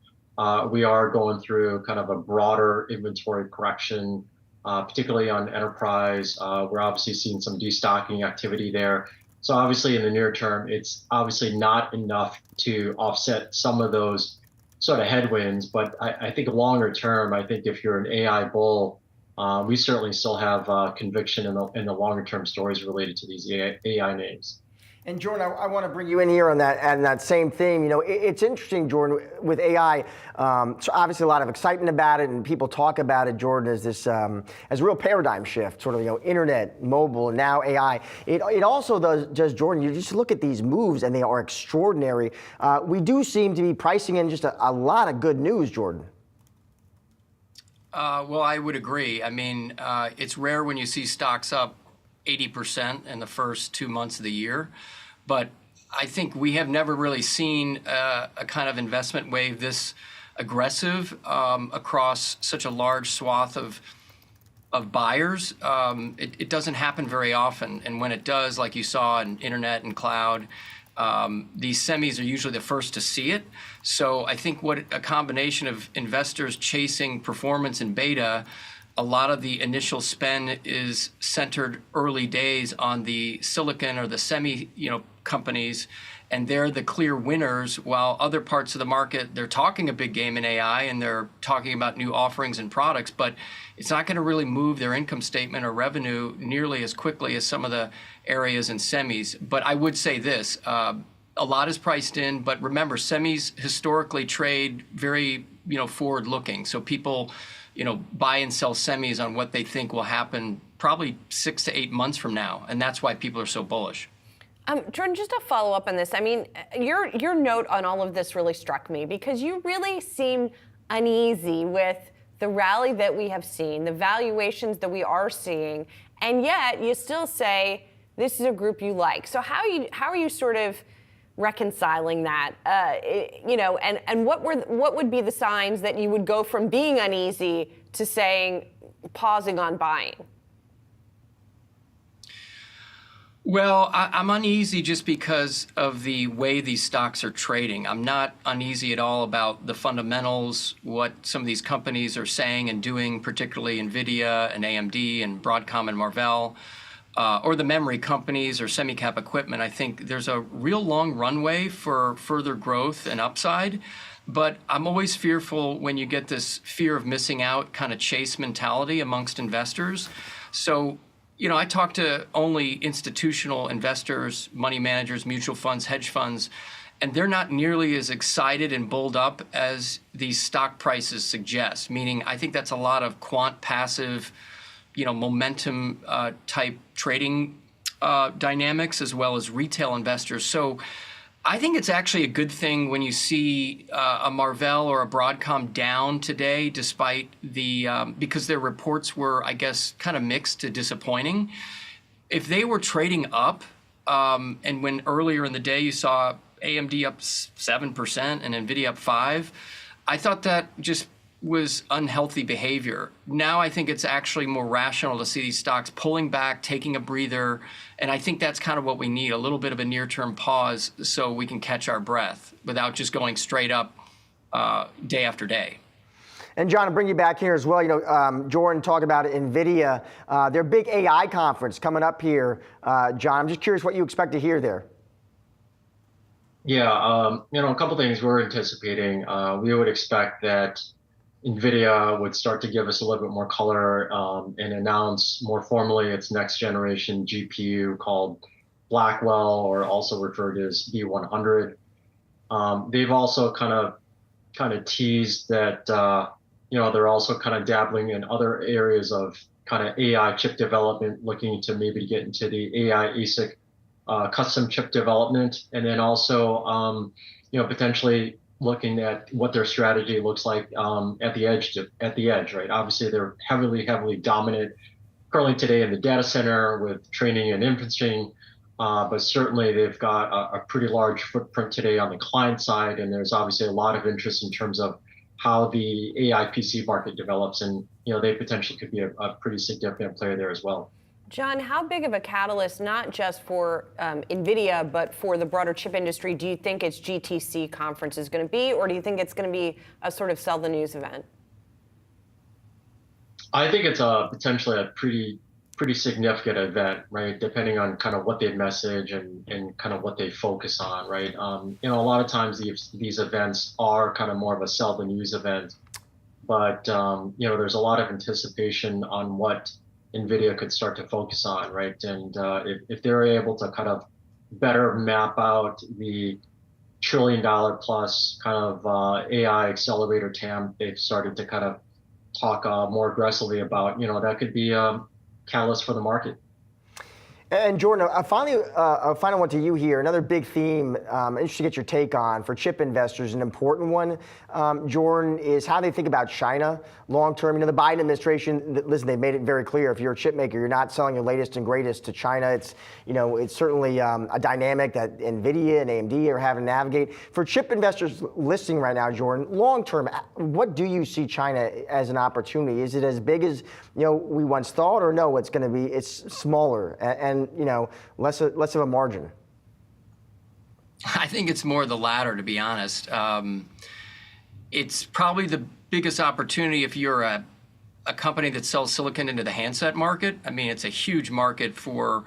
we are going through kind of a broader inventory correction, particularly on enterprise. We're obviously seeing some destocking activity there. So obviously in the near term, it's obviously not enough to offset some of those sort of headwinds, but I think longer term, I think if you're an AI bull, we certainly still have conviction in the longer term stories related to these AI names. And Jordan, I want to bring you in here on that same theme. You know, it's interesting, Jordan, with AI. So obviously a lot of excitement about it, and people talk about it, Jordan, as this as a real paradigm shift, sort of, you know, internet, mobile, and now AI. It also does, Jordan. You just look at these moves, and they are extraordinary. We do seem to be pricing in just a lot of good news, Jordan. Well, I would agree. I mean, it's rare when you see stocks up 80% in the first 2 months of the year. But I think we have never really seen a kind of investment wave this aggressive across such a large swath of buyers. It doesn't happen very often. And when it does, like you saw in internet and cloud, these semis are usually the first to see it. So I think what a combination of investors chasing performance and beta, a lot of the initial spend is centered early days on the silicon or the semi, companies, and they're the clear winners, while other parts of the market, they're talking a big game in AI and they're talking about new offerings and products, but it's not going to really move their income statement or revenue nearly as quickly as some of the areas in semis. But I would say this, a lot is priced in, but remember, semis historically trade very, forward looking. So people, buy and sell semis on what they think will happen probably 6 to 8 months from now. And that's why people are so bullish. Jordan, just to follow up on this, I mean, your note on all of this really struck me because you really seem uneasy with the rally that we have seen, the valuations that we are seeing, and yet you still say this is a group you like. So how are you sort of reconciling that? And what would be the signs that you would go from being uneasy to saying pausing on buying? Well, I'm uneasy just because of the way these stocks are trading. I'm not uneasy at all about the fundamentals, what some of these companies are saying and doing, particularly Nvidia and AMD and Broadcom and Marvell, or the memory companies or semi-cap equipment. I think there's a real long runway for further growth and upside. But I'm always fearful when you get this fear of missing out kind of chase mentality amongst investors. So, I talk to only institutional investors, money managers, mutual funds, hedge funds, and they're not nearly as excited and bulled up as these stock prices suggest, meaning I think that's a lot of quant passive, momentum type trading dynamics as well as retail investors. So I think it's actually a good thing when you see a Marvell or a Broadcom down today, despite because their reports were, I guess, kind of mixed to disappointing. If they were trading up, and when earlier in the day you saw AMD up 7% and Nvidia up 5%, I thought that just was unhealthy behavior. Now I think it's actually more rational to see these stocks pulling back, taking a breather, and I think that's kind of what we need, a little bit of a near-term pause so we can catch our breath without just going straight up day after day. And John, to bring you back here as well, Jordan talked about Nvidia, their big AI conference coming up here. John, I'm just curious what you expect to hear there. Yeah, a couple things we're anticipating. We would expect that NVIDIA would start to give us a little bit more color and announce more formally its next generation GPU called Blackwell, or also referred to as B100. They've also kind of teased that they're also kind of dabbling in other areas of kind of AI chip development, looking to maybe get into the AI ASIC custom chip development, and then also potentially looking at what their strategy looks like at the edge, right? Obviously, they're heavily dominant currently today in the data center with training and inferencing, but certainly they've got a pretty large footprint today on the client side, and there's obviously a lot of interest in terms of how the AI PC market develops, and they potentially could be a pretty significant player there as well. John, how big of a catalyst, not just for Nvidia, but for the broader chip industry, do you think its GTC conference is going to be, or do you think it's going to be a sort of sell the news event? I think it's potentially a pretty significant event, right? Depending on kind of what they message and kind of what they focus on, right? A lot of times these events are kind of more of a sell the news event, but there's a lot of anticipation on what Nvidia could start to focus on, right? And if they're able to kind of better map out the $1 trillion plus kind of AI accelerator TAM, they've started to kind of talk more aggressively about, that could be a catalyst for the market. And Jordan, a final one to you here. Another big theme, interested to get your take on for chip investors, an important one, Jordan, is how they think about China long term. The Biden administration, listen, they've made it very clear. If you're a chip maker, you're not selling your latest and greatest to China. It's, it's certainly a dynamic that Nvidia and AMD are having to navigate. For chip investors listening right now, Jordan, long term, what do you see China as an opportunity? Is it as big as we once thought, or no? It's smaller and less of a margin? I think it's more the latter, to be honest. It's probably the biggest opportunity if you're a company that sells silicon into the handset market. I mean, it's a huge market for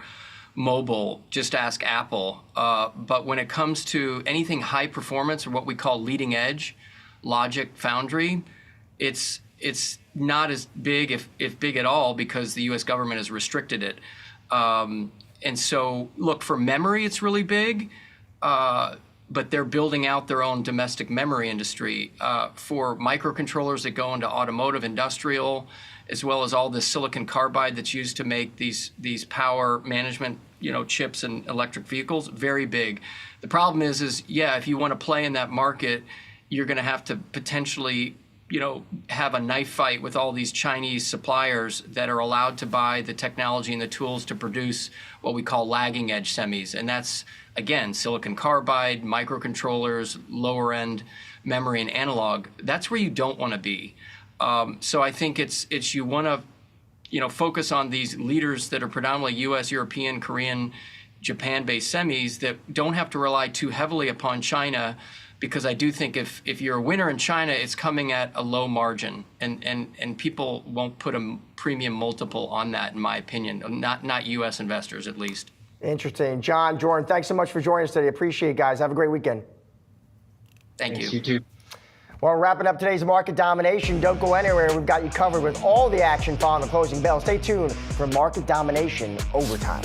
mobile. Just ask Apple. But when it comes to anything high performance, or what we call leading edge, logic, foundry, it's not as big, if big at all, because the U.S. government has restricted it. And so, look, for memory, it's really big, but they're building out their own domestic memory industry for microcontrollers that go into automotive, industrial, as well as all this silicon carbide that's used to make these power management, chips and electric vehicles. Very big. The problem is if you want to play in that market, you're going to have to potentially have a knife fight with all these Chinese suppliers that are allowed to buy the technology and the tools to produce what we call lagging edge semis. And that's, again, silicon carbide, microcontrollers, lower end memory and analog. That's where you don't want to be. So I think it's you want to, focus on these leaders that are predominantly US, European, Korean, Japan-based semis that don't have to rely too heavily upon China, because I do think if you're a winner in China, it's coming at a low margin, and people won't put a premium multiple on that, in my opinion, not U.S. investors at least. Interesting. John, Jordan, thanks so much for joining us today. Appreciate it, guys. Have a great weekend. Thank Thanks, you. you too. Well, wrapping up today's market domination. Don't go anywhere. We've got you covered with all the action following the closing bell. Stay tuned for Market Domination Overtime.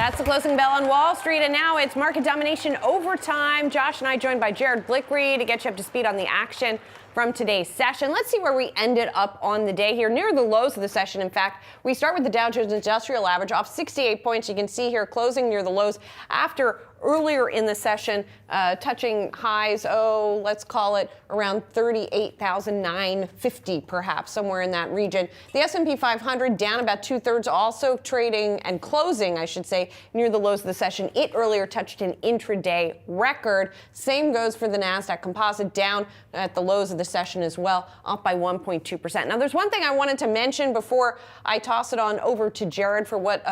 That's the closing bell on Wall Street, and now it's market domination overtime. Josh and I joined by Jared Blickery to get you up to speed on the action from today's session. Let's see where we ended up on the day here, near the lows of the session. In fact, we start with the Dow Jones Industrial Average off 68 points. You can see here closing near the lows after earlier in the session, touching highs, let's call it around 38,950, perhaps, somewhere in that region. The S&P 500 down about 2/3, also trading and closing, I should say, near the lows of the session. It earlier touched an intraday record. Same goes for the Nasdaq Composite, down at the lows of the session as well, up by 1.2%. Now, there's one thing I wanted to mention before I toss it on over to Jared for what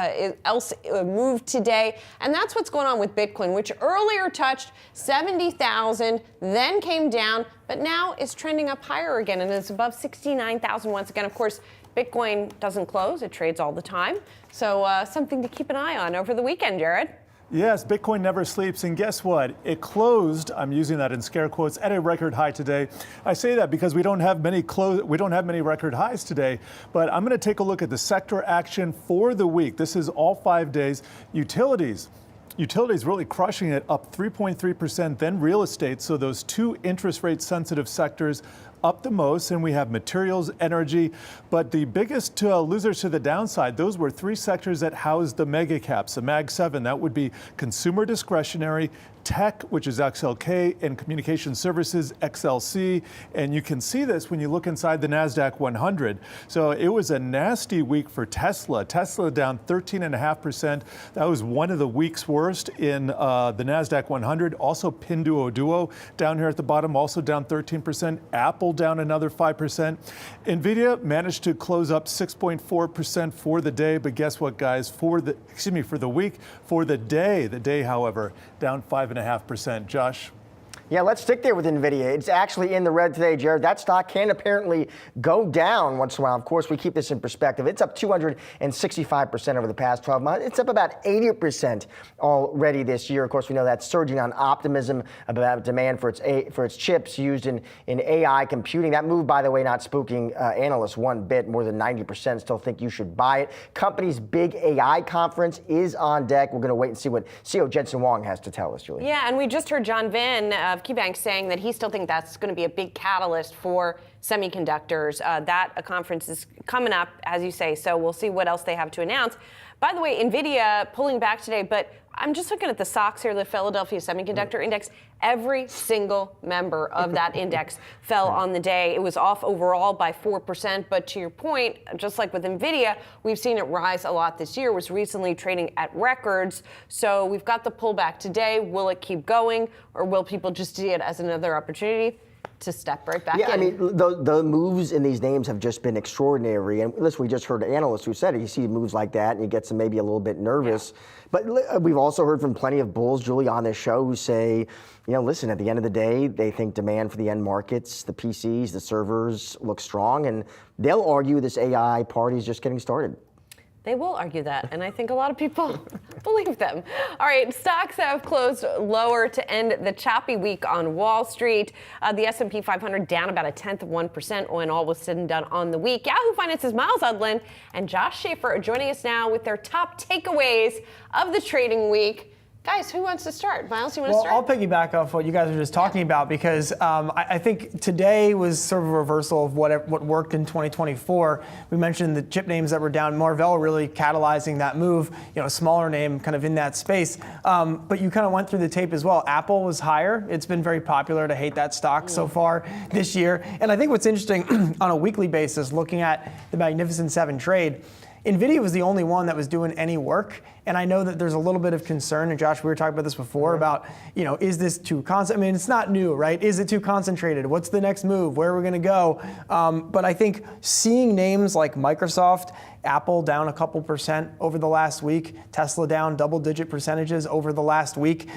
else moved today, and that's what's going on with Bitcoin, which earlier touched 70,000, then came down, but now is trending up higher again and is above 69,000 once again. Of course, Bitcoin doesn't close, it trades all the time. So something to keep an eye on over the weekend, Jared. Yes, Bitcoin never sleeps, and guess what? It closed, I'm using that in scare quotes, at a record high today. I say that because we don't have many record highs today, but I'm going to take a look at the sector action for the week. This is all 5 days. Utilities really crushing it, up 3.3%, then real estate. So those two interest rate sensitive sectors up the most, and we have materials, energy, but the biggest losers to the downside, those were three sectors that housed the mega caps, the Mag 7. That would be consumer discretionary, tech, which is XLK, and communication services, XLC. And you can see this when you look inside the Nasdaq 100. So it was a nasty week for Tesla. Tesla down 13.5%. That was one of the week's worst in the Nasdaq 100. Also Pinduoduo down here at the bottom, also down 13%. Apple down another 5%. Nvidia managed to close up 6.4% for the day. But guess what, guys? For the week, for the day, however, down 5.5%. Josh? Yeah, let's stick there with Nvidia. It's actually in the red today, Jared. That stock can apparently go down once in a while. Of course, we keep this in perspective. It's up 265% over the past 12 months. It's up about 80% already this year. Of course, we know that's surging on optimism about demand for its chips used in AI computing. That move, by the way, not spooking analysts one bit. More than 90% still think you should buy it. Company's big AI conference is on deck. We're going to wait and see what CEO Jensen Huang has to tell us, Julie. Yeah, and we just heard John Vin of KeyBank saying that he still thinks that's going to be a big catalyst for semiconductors. That conference is coming up, as you say, so we'll see what else they have to announce. By the way, Nvidia pulling back today, but I'm just looking at the SOX here, the Philadelphia Semiconductor Index. Every single member of that index fell on the day. It was off overall by 4%, but to your point, just like with Nvidia, we've seen it rise a lot this year. It was recently trading at records. So we've got the pullback today. Will it keep going, or will people just see it as another opportunity to step right back in? Yeah, I mean, the moves in these names have just been extraordinary. And listen, we just heard an analyst who said it. You see moves like that, and you get maybe a little bit nervous. Yeah. But we've also heard from plenty of bulls, Julie, on this show who say, listen, at the end of the day, they think demand for the end markets, the PCs, the servers look strong, and they'll argue this AI party is just getting started. They will argue that, and I think a lot of people believe them. All right, stocks have closed lower to end the choppy week on Wall Street. The S&P 500 down about 0.1% when all was said and done on the week. Yahoo Finance's Miles Udland and Josh Schaefer are joining us now with their top takeaways of the trading week. Guys, who wants to start? Miles, you want to start? I'll piggyback off what you guys were just talking about, because I think today was sort of a reversal of what worked in 2024. We mentioned the chip names that were down. Marvell really catalyzing that move, a smaller name kind of in that space. But you kind of went through the tape as well. Apple was higher. It's been very popular to hate that stock so far this year. And I think what's interesting on a weekly basis, looking at the Magnificent Seven trade, Nvidia was the only one that was doing any work. And I know that there's a little bit of concern, and Josh, we were talking about this before, about, is this too concentrated? I mean, it's not new, right? Is it too concentrated? What's the next move? Where are we going to go? But I think seeing names like Microsoft, Apple down a couple percent over the last week, Tesla down double-digit percentages over the last week,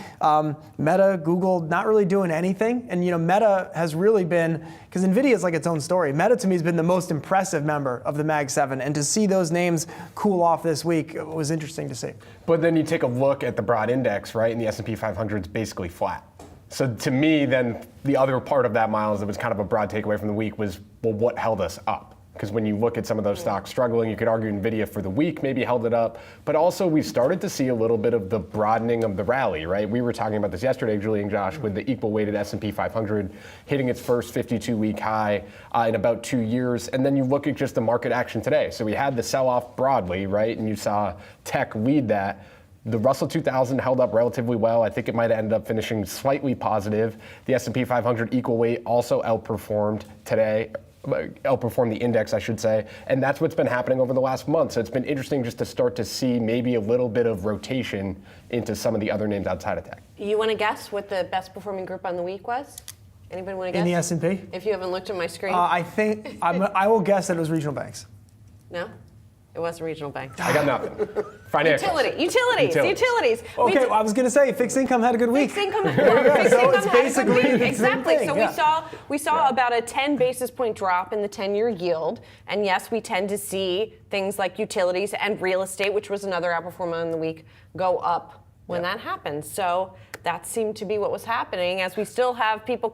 Meta, Google not really doing anything. And Meta has really been, because Nvidia is like its own story. Meta to me has been the most impressive member of the Mag 7, and to see those names cool off this week was interesting to see. But then you take a look at the broad index, right, and the S&P 500 is basically flat. So to me, then the other part of that, Miles, that was kind of a broad takeaway from the week was, well, what held us up? Because when you look at some of those stocks struggling, you could argue Nvidia for the week maybe held it up. But also we started to see a little bit of the broadening of the rally, right? We were talking about this yesterday, Julie and Josh, with the equal weighted S&P 500 hitting its first 52-week high in about 2 years. And then you look at just the market action today. So we had the sell-off broadly, right? And you saw tech lead that. The Russell 2000 held up relatively well. I think it might have ended up finishing slightly positive. The S&P 500 equal weight also outperformed today. Outperform the index, I should say. And that's what's been happening over the last month. So it's been interesting just to start to see maybe a little bit of rotation into some of the other names outside of tech. You want to guess what the best performing group on the week was? Anybody want to guess? In the S&P? If you haven't looked at my screen. I think, I will guess that it was regional banks. No? It was a regional bank. I got nothing. Financials. Utilities. Okay, I was going to say fixed income had a good week. Fixed income had a good week. Exactly. Thing, so we saw about a 10 basis point drop in the 10-year yield. And yes, we tend to see things like utilities and real estate, which was another outperformer in the week, go up when that happens. So that seemed to be what was happening, as we still have people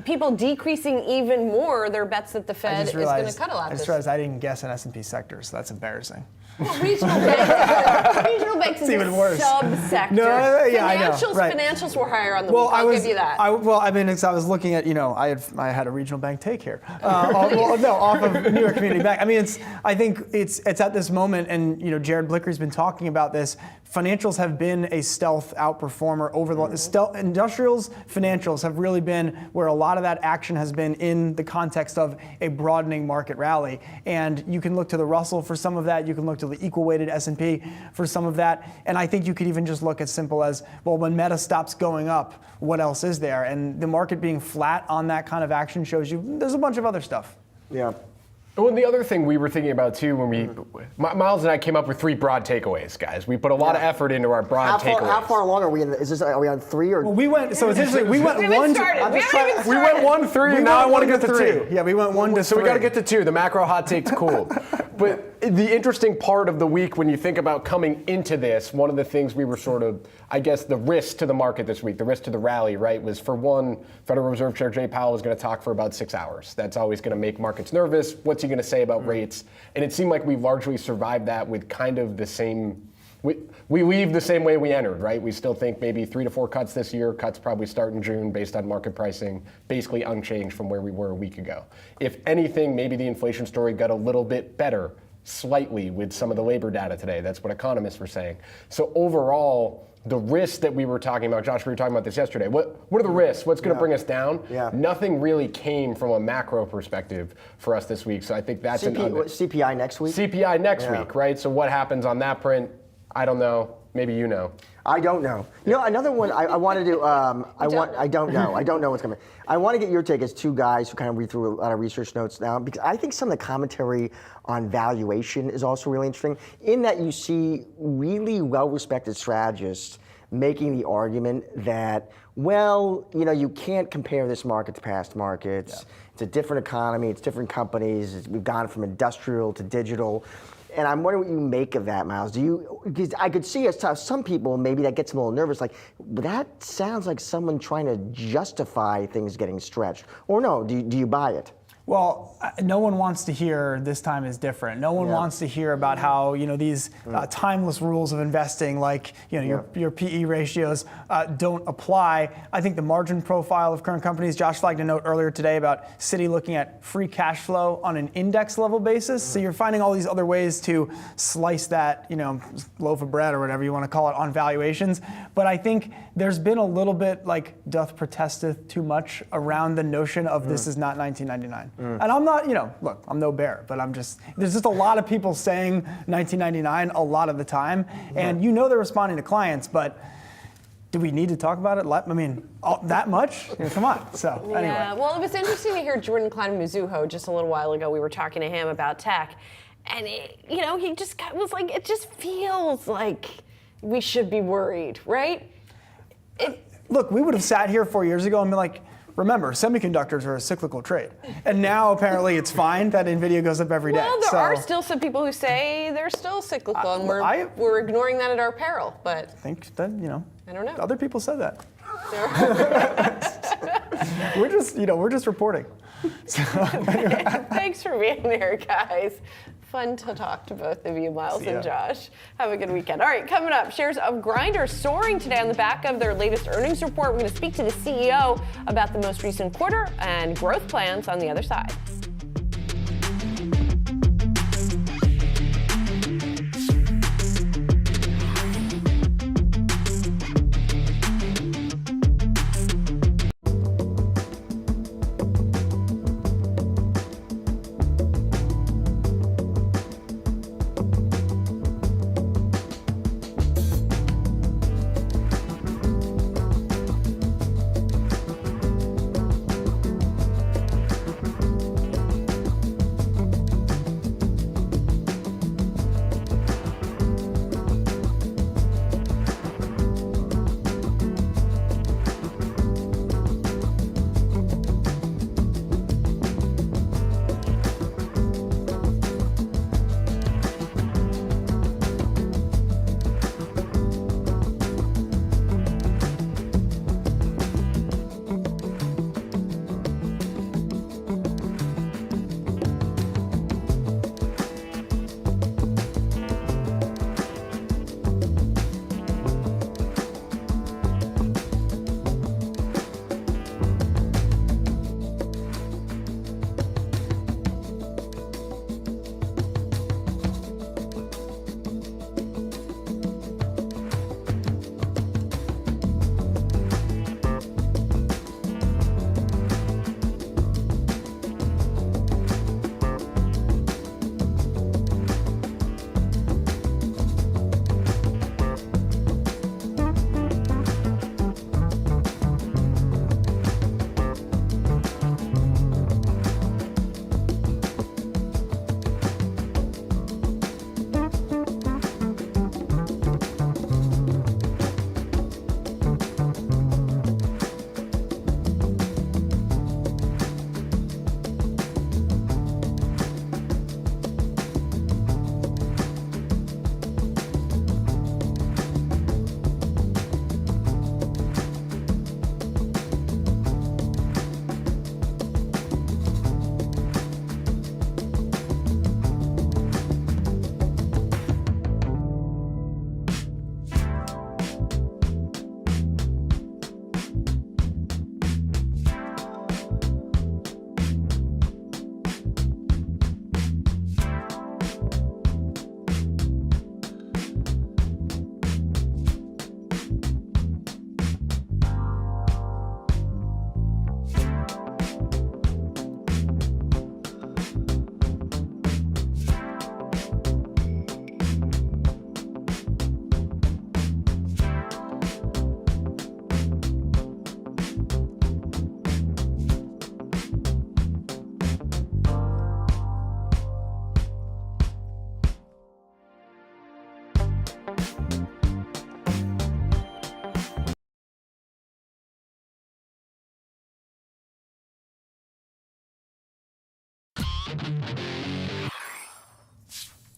people decreasing even more their bets that the Fed is going to cut a lot. I just realized I didn't guess an S&P sector, so that's embarrassing. Well, regional banks is even a worse. Subsector. No, yeah, I know. Right. Financials were higher on the week. I'll give you that. I was looking at, I had a regional bank take here. Off of New York Community Bank. I mean, I think it's at this moment, and Jared Blicker's been talking about this. Financials have been a stealth outperformer over the industrials. Financials have really been where a lot of that action has been in the context of a broadening market rally. And you can look to the Russell for some of that. You can look to the equal weighted S&P for some of that. And I think you could even just look as simple as, well, when Meta stops going up, what else is there? And the market being flat on that kind of action shows you there's a bunch of other stuff. Yeah. Well, and the other thing we were thinking about too, when Miles and I came up with 3 broad takeaways, guys. We put a lot of effort into our broad takeaways. How far along are we? Are we on 3 or? Well, we went. So essentially, we went 1. We went 1, 3. Now I want to get to 2. Yeah, we went 1 to 3. So we got to get to 2. The macro hot take's cool. But the interesting part of the week, when you think about coming into this, one of the things we were sort of, I guess, the risk to the market this week, the risk to the rally, right, was for one, Federal Reserve Chair Jay Powell was going to talk for about 6 hours. That's always going to make markets nervous. What's he going to say about rates? And it seemed like we largely survived that with kind of the same. We leave the same way we entered, right? We still think maybe 3 to 4 cuts this year. Cuts probably start in June based on market pricing, basically unchanged from where we were a week ago. If anything, maybe the inflation story got a little bit better, slightly, with some of the labor data today. That's what economists were saying. So overall, the risks that we were talking about, Josh, we were talking about this yesterday. What are the risks? What's going to bring us down? Yeah. Nothing really came from a macro perspective for us this week. So I think that's CPI next week? CPI next week, right? So what happens on that print? I don't know. Maybe you know. I don't know. Another one I wanted to. I don't know. I don't know what's coming. I want to get your take as 2 guys who kind of read through a lot of research notes now, because I think some of the commentary on valuation is also really interesting. In that you see really well-respected strategists making the argument that, well, you can't compare this market to past markets. Yeah. It's a different economy. It's different companies. We've gone from industrial to digital. And I'm wondering what you make of that, Miles. Because I could see some people, maybe that gets them a little nervous, like, that sounds like someone trying to justify things getting stretched. Or no, do you buy it? Well, no one wants to hear this time is different. No one wants to hear about how these timeless rules of investing, like your PE ratios, don't apply. I think the margin profile of current companies. Josh flagged a note earlier today about Citi looking at free cash flow on an index level basis. So you're finding all these other ways to slice that loaf of bread or whatever you want to call it on valuations. But I think there's been a little bit like doth protesteth too much around the notion of this is not 1999. And I'm not, look, I'm no bear, but there's just a lot of people saying 1999 a lot of the time. And they're responding to clients, but do we need to talk about it? I mean, that much? Come on. So anyway. Yeah, well, it was interesting to hear Jordan Klein of Mizuho just a little while ago. We were talking to him about tech. And, he just was like, it just feels like we should be worried, right? Look, we would have sat here 4 years ago and been like, remember, semiconductors are a cyclical trade. And now apparently it's fine that Nvidia goes up every day. Well, there are still some people who say they're still cyclical, and we're ignoring that at our peril. But I think that, I don't know. Other people said that. We're just reporting. Thanks for being here, guys. Fun to talk to both of you, Miles and Josh. Have a good weekend. All right, coming up, shares of Grindr soaring today on the back of their latest earnings report. We're going to speak to the CEO about the most recent quarter and growth plans on the other side.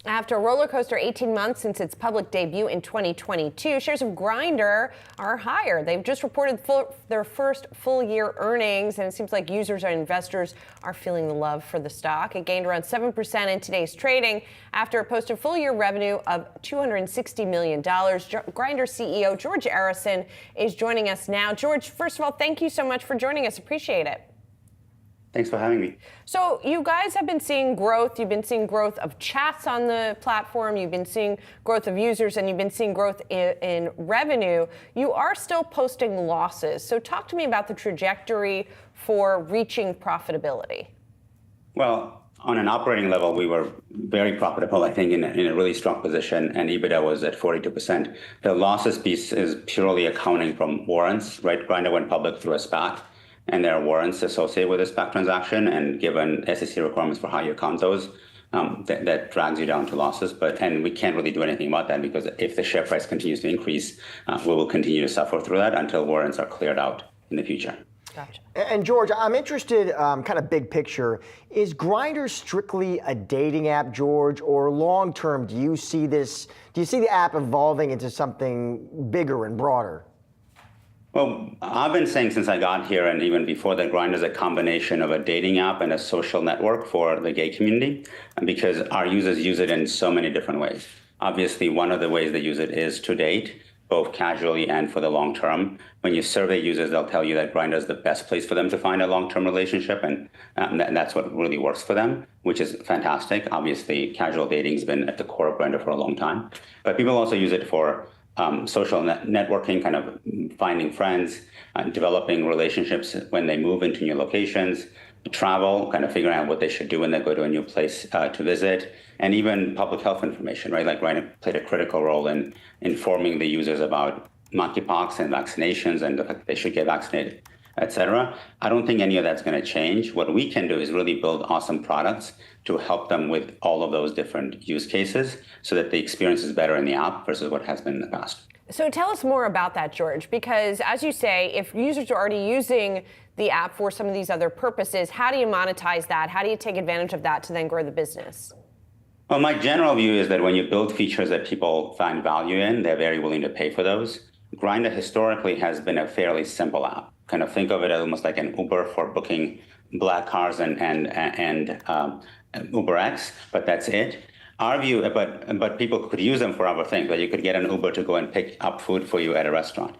After a roller coaster 18 months since its public debut in 2022, shares of Grindr are higher. They've just reported their first full year earnings, and it seems like users and investors are feeling the love for the stock. It gained around 7% in today's trading after it posted full year revenue of $260 million. Grindr CEO George Arison is joining us now. George, first of all, thank you so much for joining us. Appreciate it. Thanks for having me. So you guys have been seeing growth. You've been seeing growth of chats on the platform. You've been seeing growth of users, and you've been seeing growth in revenue. You are still posting losses. So talk to me about the trajectory for reaching profitability. Well, on an operating level, we were very profitable, I think, in a really strong position, and EBITDA was at 42%. The losses piece is purely accounting from warrants, right? Grindr went public through a SPAC, and there are warrants associated with a SPAC transaction, and given SEC requirements for how you account those, that drags you down to losses. And we can't really do anything about that, because if the share price continues to increase, we will continue to suffer through that until warrants are cleared out in the future. Gotcha. And George, I'm interested, kind of big picture, is Grindr strictly a dating app, George, or long term, do you see the app evolving into something bigger and broader? Well, I've been saying since I got here and even before that Grindr is a combination of a dating app and a social network for the gay community, because our users use it in so many different ways. Obviously, one of the ways they use it is to date, both casually and for the long term. When you survey users, they'll tell you that Grindr is the best place for them to find a long-term relationship, and that's what really works for them, which is fantastic. Obviously, casual dating has been at the core of Grindr for a long time, but people also use it for social networking, kind of finding friends, developing relationships when they move into new locations, travel, kind of figuring out what they should do when they go to a new place to visit, and even public health information, right? Like Grindr played a critical role in informing the users about monkeypox and vaccinations and the fact that they should get vaccinated, et cetera. I don't think any of that's going to change. What we can do is really build awesome products to help them with all of those different use cases so that the experience is better in the app versus what has been in the past. So tell us more about that, George, because as you say, if users are already using the app for some of these other purposes, how do you monetize that? How do you take advantage of that to then grow the business? Well, my general view is that when you build features that people find value in, they're very willing to pay for those. Grindr historically has been a fairly simple app. Kind of think of it as almost like an Uber for booking black cars and UberX, but that's it. Our view, but people could use them for other things. But you could get an Uber to go and pick up food for you at a restaurant.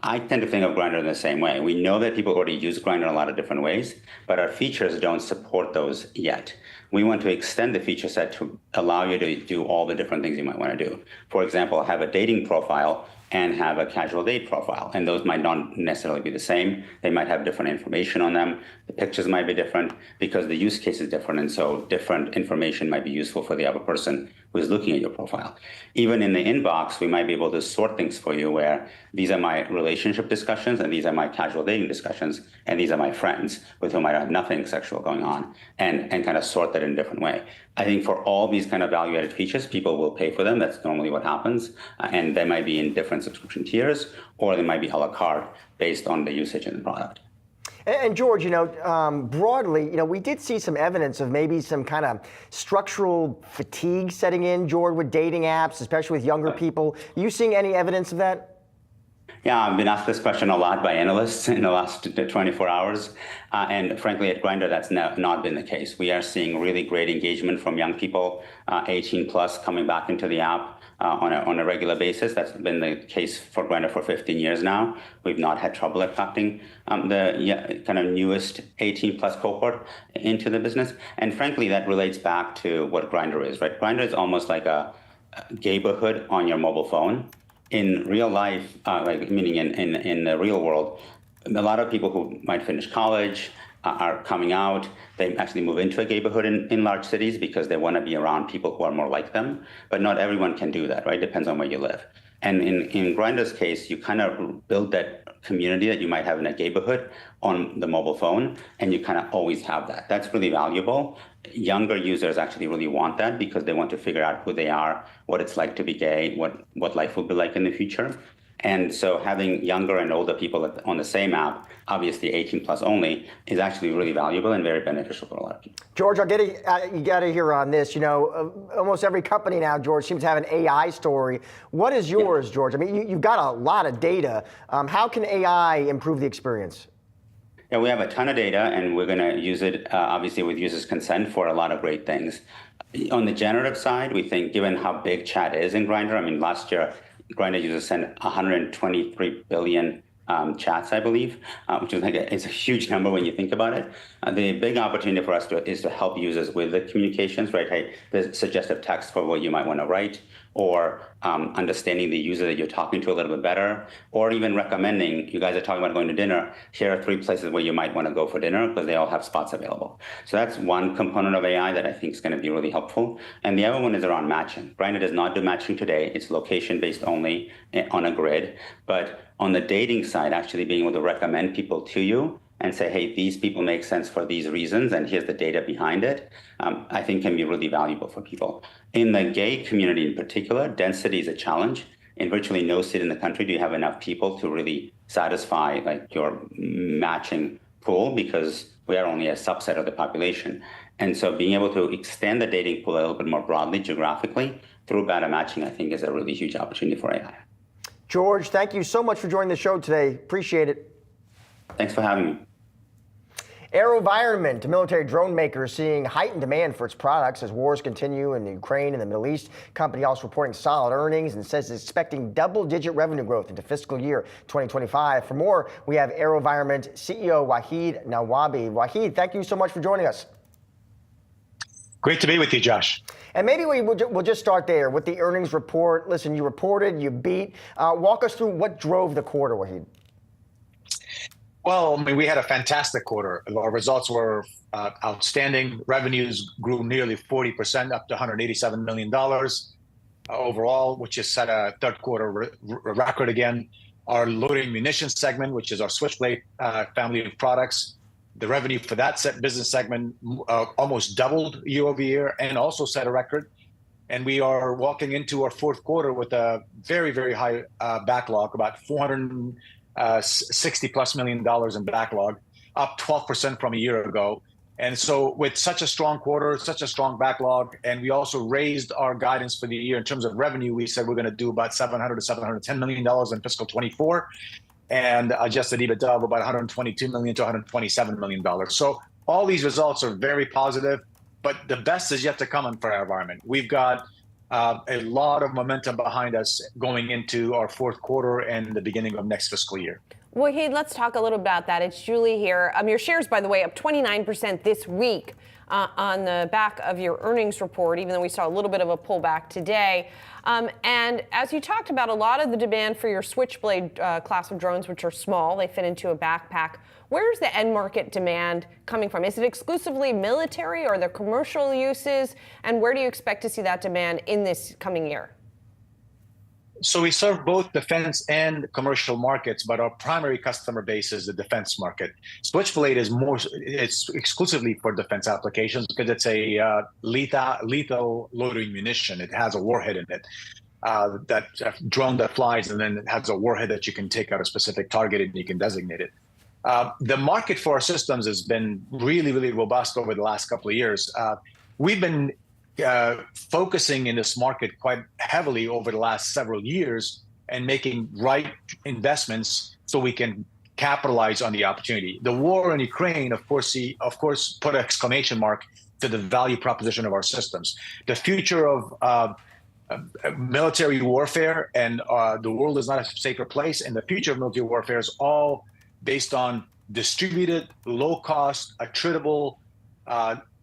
I tend to think of Grindr in the same way. We know that people already use Grindr in a lot of different ways, but our features don't support those yet. We want to extend the feature set to allow you to do all the different things you might want to do. For example, have a dating profile and have a casual date profile. And those might not necessarily be the same. They might have different information on them. The pictures might be different because the use case is different. And so different information might be useful for the other person who is looking at your profile. Even in the inbox, we might be able to sort things for you where these are my relationship discussions and these are my casual dating discussions and these are my friends with whom I have nothing sexual going on and kind of sort that in a different way. I think for all these kind of value-added features, people will pay for them. That's normally what happens. And they might be in different subscription tiers or they might be a la carte based on the usage in the product. And George, broadly, we did see some evidence of maybe some kind of structural fatigue setting in, George, with dating apps, especially with younger people. Are you seeing any evidence of that? Yeah, I've been asked this question a lot by analysts in the last 24 hours. And frankly, at Grindr, that's not been the case. We are seeing really great engagement from young people, 18 plus, coming back into the app on a regular basis. That's been the case for Grindr for 15 years now. We've not had trouble attracting the kind of newest 18 plus cohort into the business. And frankly, that relates back to what Grindr is, right? Grindr is almost like a gayborhood on your mobile phone. In real life, meaning in the real world, a lot of people who might finish college are coming out. They actually move into a gayborhood in large cities because they want to be around people who are more like them. But not everyone can do that, right? Depends on where you live. And in Grindr's case, you kind of build that community that you might have in a gayborhood on the mobile phone, and you kind of always have that. That's really valuable. Younger users actually really want that because they want to figure out who they are, what it's like to be gay, what life will be like in the future. And so having younger and older people on the same app, obviously 18 plus only, is actually really valuable and very beneficial for a lot of people. George, you got to hear on this. Almost every company now, George, seems to have an AI story. What is yours, George? I mean, you've got a lot of data. How can AI improve the experience? Yeah, we have a ton of data, and we're going to use it, obviously, with users' consent for a lot of great things. On the generative side, we think, given how big chat is in Grindr, I mean, last year, Grindr users sent 123 billion chats, I believe, which is it's a huge number when you think about it. The big opportunity for us is to help users with the communications, right? Hey, there's suggestive text for what you might want to write, or understanding the user that you're talking to a little bit better, or even recommending, you guys are talking about going to dinner, here are 3 places where you might want to go for dinner because they all have spots available. So that's one component of AI that I think is going to be really helpful. And the other one is around matching. Grindr does not do matching today. It's location-based only on a grid. But on the dating side, actually being able to recommend people to you and say, hey, these people make sense for these reasons, and here's the data behind it, I think can be really valuable for people. In the gay community in particular, density is a challenge. In virtually no city in the country do you have enough people to really satisfy your matching pool because we are only a subset of the population. And so being able to extend the dating pool a little bit more broadly geographically through better matching, I think is a really huge opportunity for AI. George, thank you so much for joining the show today. Appreciate it. Thanks for having me. AeroVironment, a military drone maker, is seeing heightened demand for its products as wars continue in the Ukraine and the Middle East. Company also reporting solid earnings and says it's expecting double-digit revenue growth into fiscal year 2025. For more, we have AeroVironment CEO Wahid Nawabi. Wahid, thank you so much for joining us. Great to be with you, Josh. And maybe we'll just start there with the earnings report. Listen, you reported, you beat. Walk us through what drove the quarter, Wahid. Well, I mean, we had a fantastic quarter. Our results were outstanding. Revenues grew nearly 40%, up to $187 million overall, which has set a third quarter record again. Our loitering munitions segment, which is our Switchblade family of products, the revenue for that business segment almost doubled year over year and also set a record. And we are walking into our fourth quarter with a very, very high backlog, about $460+ million in backlog, up 12% from a year ago. And so with such a strong quarter, such a strong backlog, and we also raised our guidance for the year in terms of revenue, we said we're going to do about $700 to $710 million in fiscal 24, and adjusted EBITDA of about $122 million to $127 million. So all these results are very positive, but the best is yet to come for our environment. We've got a lot of momentum behind us going into our fourth quarter and the beginning of next fiscal year. Wahid, let's talk a little about that. It's Julie here. Your shares, by the way, up 29% this week on the back of your earnings report, even though we saw a little bit of a pullback today. And as you talked about, a lot of the demand for your Switchblade class of drones, which are small, they fit into a backpack. Where's the end market demand coming from? Is it exclusively military or the commercial uses? And where do you expect to see that demand in this coming year? So we serve both defense and commercial markets, but our primary customer base is the defense market. Switchblade it's exclusively for defense applications because it's a lethal loitering munition. It has a warhead in it, that drone that flies, and then it has a warhead that you can take out a specific target and you can designate it. The market for our systems has been really, really robust over the last couple of years. We've been focusing in this market quite heavily over the last several years and making right investments so we can capitalize on the opportunity. The war in Ukraine, of course, put an exclamation mark to the value proposition of our systems. The future of military warfare and the world is not a safer place, and the future of military warfare is all based on distributed, low-cost, attritable,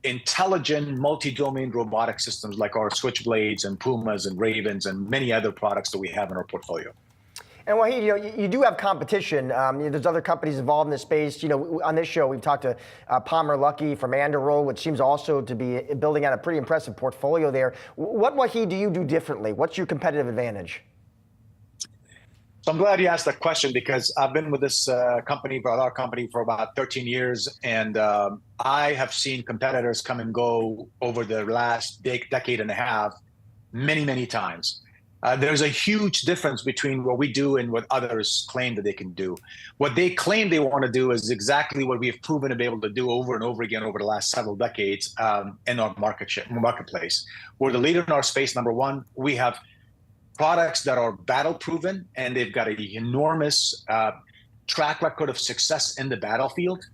intelligent, multi-domain robotic systems like our Switchblades and Pumas and Ravens and many other products that we have in our portfolio. And Wahid, you do have competition. There's other companies involved in this space. On this show, we've talked to Palmer Luckey from Anduril, which seems also to be building out a pretty impressive portfolio there. What, Wahid, do you do differently? What's your competitive advantage? So I'm glad you asked that question because I've been with this company, our company, for about 13 years, and I have seen competitors come and go over the last decade and a half many, many times. There's a huge difference between what we do and what others claim that they can do. What they claim they want to do is exactly what we have proven to be able to do over and over again over the last several decades in our marketplace. We're the leader in our space, number one. We have products that are battle proven, and they've got an enormous track record of success in the battlefield.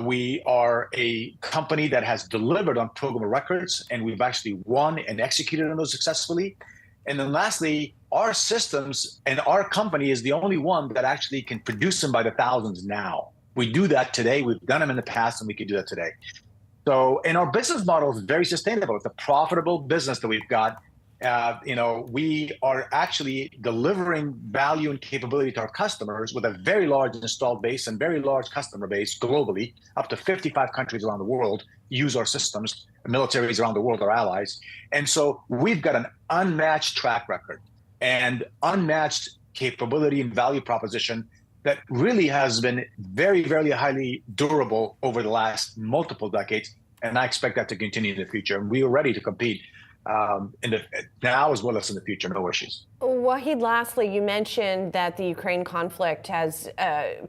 We are a company that has delivered on program records, and we've actually won and executed on those successfully. And then lastly, our systems and our company is the only one that actually can produce them by the thousands now. We do that today. We've done them in the past, and we can do that today. So, and our business model is very sustainable. It's a profitable business that we've got. We are actually delivering value and capability to our customers with a very large installed base and very large customer base globally. Up to 55 countries around the world use our systems, militaries around the world are allies. And so we've got an unmatched track record and unmatched capability and value proposition that really has been very, very highly durable over the last multiple decades. And I expect that to continue in the future. And we are ready to compete now as well as in the future, no issues. Wahid, lastly, you mentioned that the Ukraine conflict has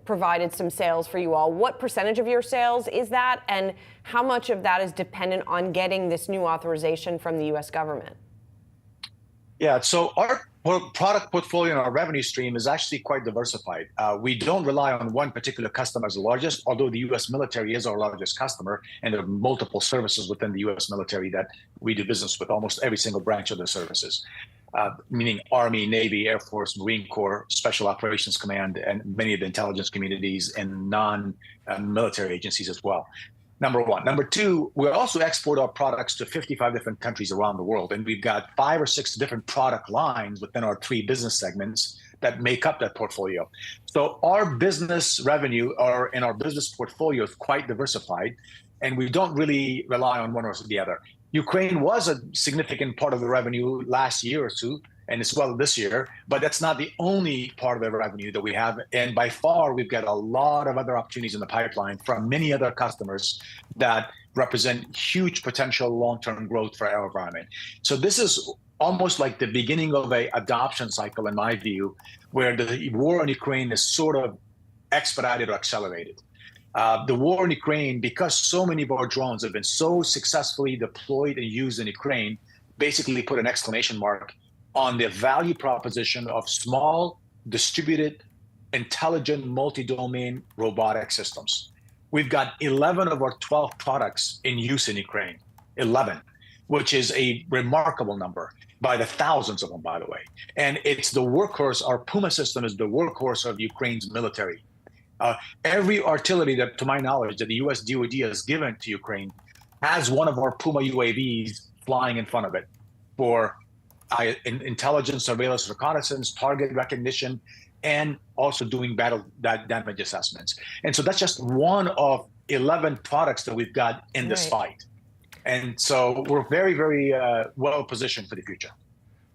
provided some sales for you all. What percentage of your sales is that, and how much of that is dependent on getting this new authorization from the U.S. government? Yeah, so our product portfolio and our revenue stream is actually quite diversified. We don't rely on one particular customer as the largest, although the U.S. military is our largest customer, and there are multiple services within the U.S. military that we do business with, almost every single branch of the services, meaning Army, Navy, Air Force, Marine Corps, Special Operations Command, and many of the intelligence communities and non-military agencies as well. Number one. Number two, we also export our products to 55 different countries around the world. And we've got 5 or 6 different product lines within our 3 business segments that make up that portfolio. So our business revenue and our business portfolio is quite diversified, and we don't really rely on one or the other. Ukraine was a significant part of the revenue last year or two, and as well this year, but that's not the only part of the revenue that we have. And by far, we've got a lot of other opportunities in the pipeline from many other customers that represent huge potential long-term growth for AeroVironment. So this is almost like the beginning of a adoption cycle, in my view, where the war in Ukraine is sort of expedited or accelerated. The war in Ukraine, because so many of our drones have been so successfully deployed and used in Ukraine, basically put an exclamation mark on the value proposition of small, distributed, intelligent, multi-domain robotic systems. We've got 11 of our 12 products in use in Ukraine, 11, which is a remarkable number by the thousands of them, by the way. And it's the workhorse, our Puma system is the workhorse of Ukraine's military. Every artillery that, to my knowledge, that the US DoD has given to Ukraine has one of our Puma UAVs flying in front of it for intelligence, surveillance, reconnaissance, target recognition, and also doing battle damage assessments. And so that's just one of 11 products that we've got in this fight. And so we're very, very well positioned for the future.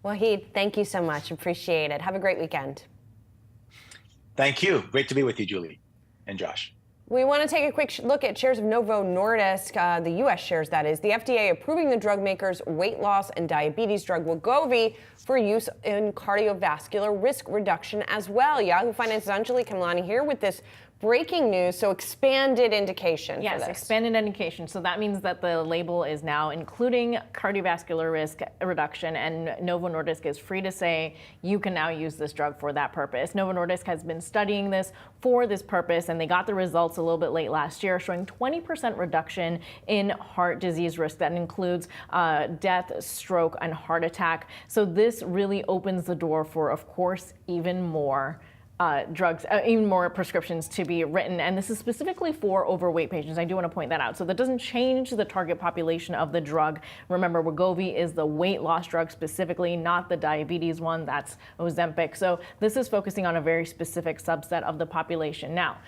Wahid, thank you so much. Appreciate it. Have a great weekend. Thank you. Great to be with you, Julie and Josh. We want to take a quick look at shares of Novo Nordisk, the U.S. shares, that is. The FDA approving the drug maker's weight loss and diabetes drug Wegovy for use in cardiovascular risk reduction as well. Yahoo Finance's Anjali Kamlani here with this breaking news, so expanded indication. Yes, expanded indication. So that means that the label is now including cardiovascular risk reduction, and Novo Nordisk is free to say you can now use this drug for that purpose. Novo Nordisk has been studying this for this purpose, and they got the results a little bit late last year, showing 20% reduction in heart disease risk. That includes death, stroke, and heart attack. So this really opens the door for, of course, even more drugs, even more prescriptions to be written. And this is specifically for overweight patients. I do want to point that out. So that doesn't change the target population of the drug. Remember, Wegovy is the weight loss drug specifically, not the diabetes one. That's Ozempic. So this is focusing on a very specific subset of the population. Now,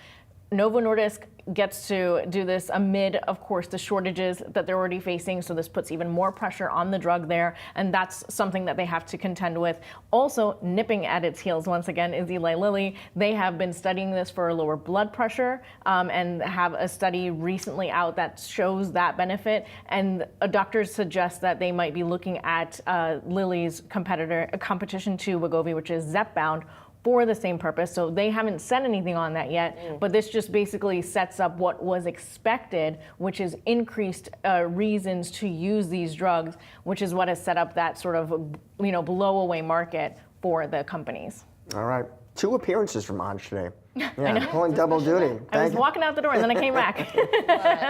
Novo Nordisk gets to do this amid, of course, the shortages that they're already facing. So this puts even more pressure on the drug there. And that's something that they have to contend with. Also, nipping at its heels, once again, is Eli Lilly. They have been studying this for lower blood pressure and have a study recently out that shows that benefit. And doctors suggest that they might be looking at Lilly's competition to Wegovy, which is Zepbound, for the same purpose. So they haven't said anything on that yet, but this just basically sets up what was expected, which is increased reasons to use these drugs, which is what has set up that sort of, blow away market for the companies. All right. 2 appearances from Anj today. I Yeah, know. pulling double duty. I was walking out the door and then I came back.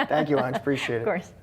Thank you, Anj. Appreciate it. Of course.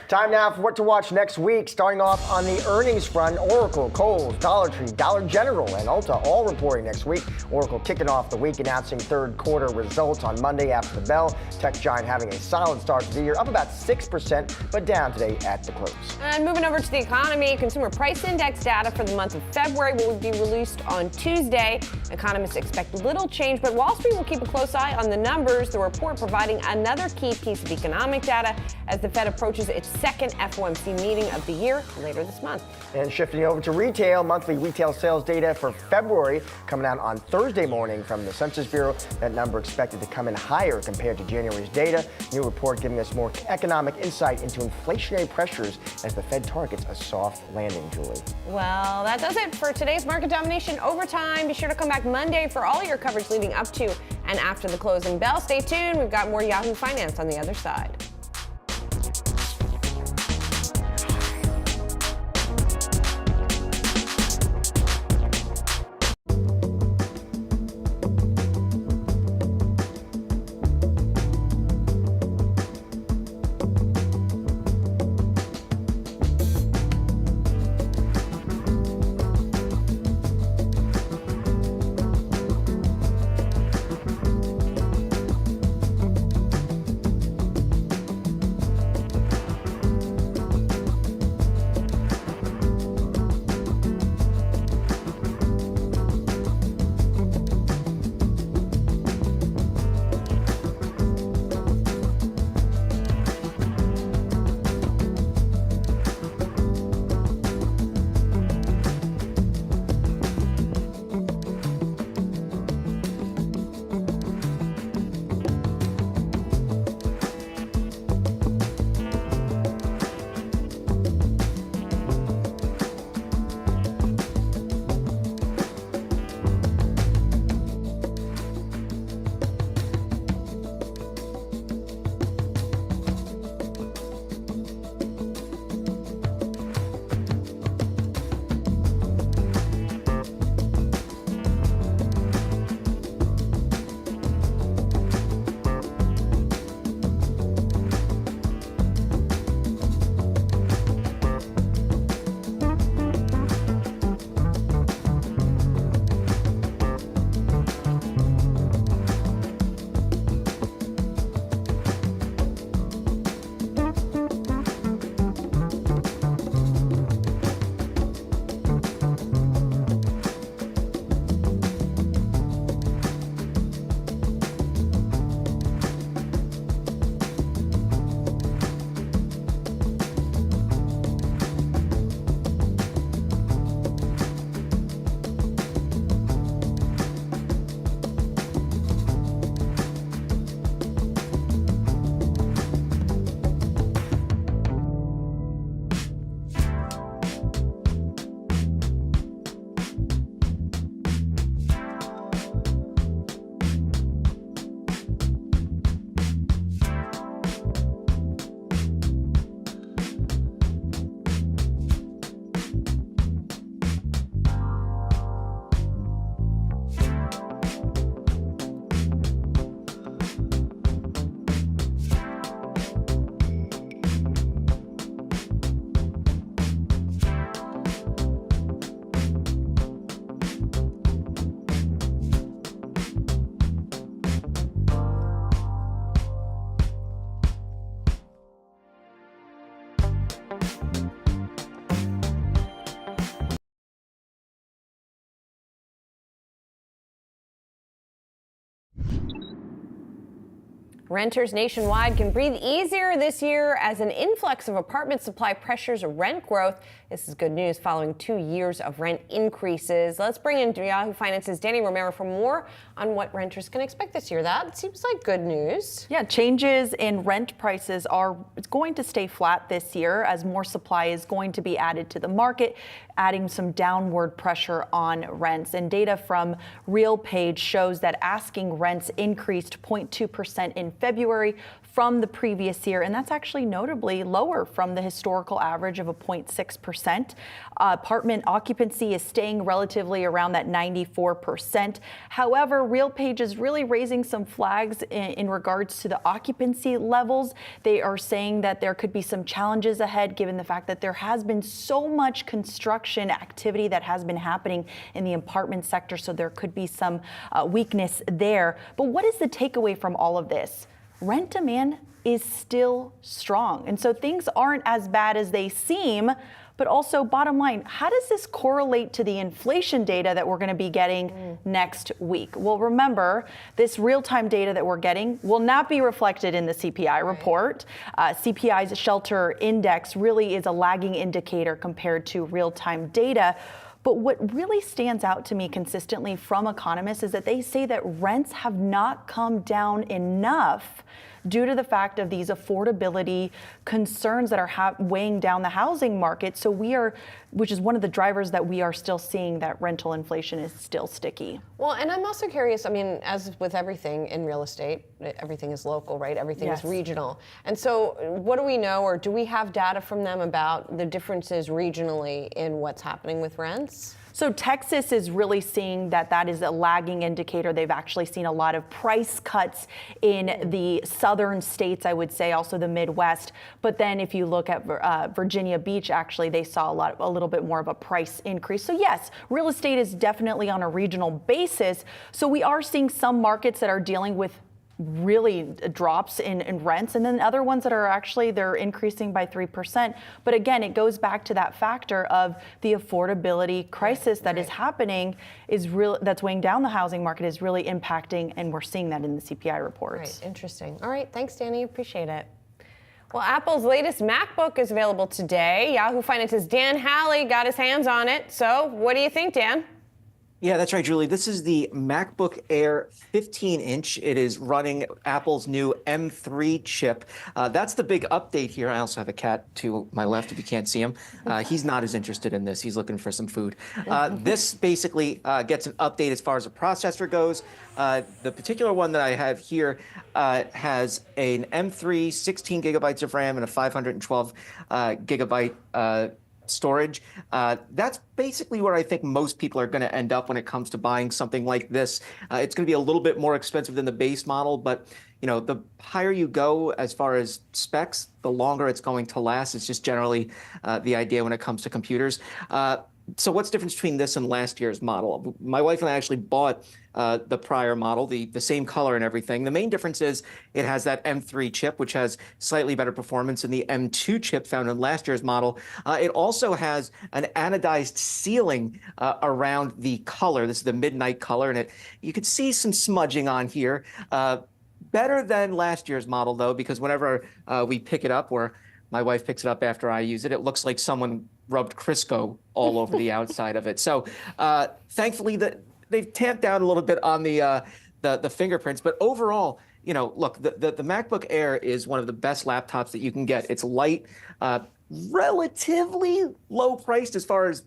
Time now for what to watch next week. Starting off on the earnings front, Oracle, Kohl's, Dollar Tree, Dollar General, and Ulta all reporting next week. Oracle kicking off the week, announcing third quarter results on Monday after the bell. Tech giant having a solid start to the year, up about 6%, but down today at the close. And moving over to the economy, consumer price index data for the month of February will be released on Tuesday. Economists expect little change, but Wall Street will keep a close eye on the numbers. The report providing another key piece of economic data as the Fed approaches its second FOMC meeting of the year later this month. And shifting over to retail, monthly retail sales data for February coming out on Thursday morning from the Census Bureau. That number expected to come in higher compared to January's data. New report giving us more economic insight into inflationary pressures as the Fed targets a soft landing, Julie. Well, that does it for today's Market Domination Overtime. Be sure to come back Monday for all your coverage leading up to and after the closing bell. Stay tuned. We've got more Yahoo Finance on the other side. Renters nationwide can breathe easier this year as an influx of apartment supply pressures rent growth. This is good news following 2 years of rent increases. Let's bring in Yahoo Finance's Danny Romero for more on what renters can expect this year. That seems like good news. Yeah, changes in rent prices are going to stay flat this year as more supply is going to be added to the market, adding some downward pressure on rents. And data from RealPage shows that asking rents increased 0.2% in February from the previous year, and that's actually notably lower from the historical average of a 0.6%. Apartment occupancy is staying relatively around that 94%. However, RealPage is really raising some flags in regards to the occupancy levels. They are saying that there could be some challenges ahead given the fact that there has been so much construction activity that has been happening in the apartment sector, so there could be some weakness there. But what is the takeaway from all of this? Rent demand is still strong. And so things aren't as bad as they seem, but also bottom line, how does this correlate to the inflation data that we're going to be getting next week? Well, remember, this real-time data that we're getting will not be reflected in the CPI report. CPI's shelter index really is a lagging indicator compared to real-time data. But what really stands out to me consistently from economists is that they say that rents have not come down enough due to the fact of these affordability concerns that are weighing down the housing market. So which is one of the drivers that we are still seeing that rental inflation is still sticky. Well, and I'm also curious, I mean, as with everything in real estate, everything is local, right? Everything is regional. And so what do we know, or do we have data from them about the differences regionally in what's happening with rents? So Texas is really seeing that is a lagging indicator. They've actually seen a lot of price cuts in the southern states, I would say, also the Midwest. But then if you look at Virginia Beach, actually, they saw a little bit more of a price increase. So yes, real estate is definitely on a regional basis. So we are seeing some markets that are dealing with really drops in rents, and then other ones that are actually, they're increasing by 3%. But again, it goes back to that factor of the affordability crisis that is happening, that's weighing down the housing market, is really impacting, and we're seeing that in the CPI reports. Right, interesting. All right, thanks, Danny, appreciate it. Well, Apple's latest MacBook is available today. Yahoo Finance's Dan Halley got his hands on it. So what do you think, Dan? Yeah, that's right, Julie. This is the MacBook Air 15-inch. It is running Apple's new M3 chip. That's the big update here. I also have a cat to my left, if you can't see him. He's not as interested in this. He's looking for some food. This basically gets an update as far as the processor goes. The particular one that I have here has an M3, 16 gigabytes of RAM, and a 512 gigabyte storage. That's basically where I think most people are going to end up when it comes to buying something like this. It's going to be a little bit more expensive than the base model, but the higher you go as far as specs, the longer it's going to last. It's just generally the idea when it comes to computers. So what's the difference between this and last year's model? My wife and I actually bought the prior model, the same color and everything. The main difference is it has that M3 chip, which has slightly better performance than the M2 chip found in last year's model. It also has an anodized ceiling around the color. This is the midnight color, and you can see some smudging on here. Better than last year's model, though, because whenever we pick it up, or my wife picks it up after I use it, it looks like someone rubbed Crisco all over the outside of it. So thankfully, they've tamped down a little bit on the fingerprints. But overall, look, the MacBook Air is one of the best laptops that you can get. It's light, relatively low priced as far as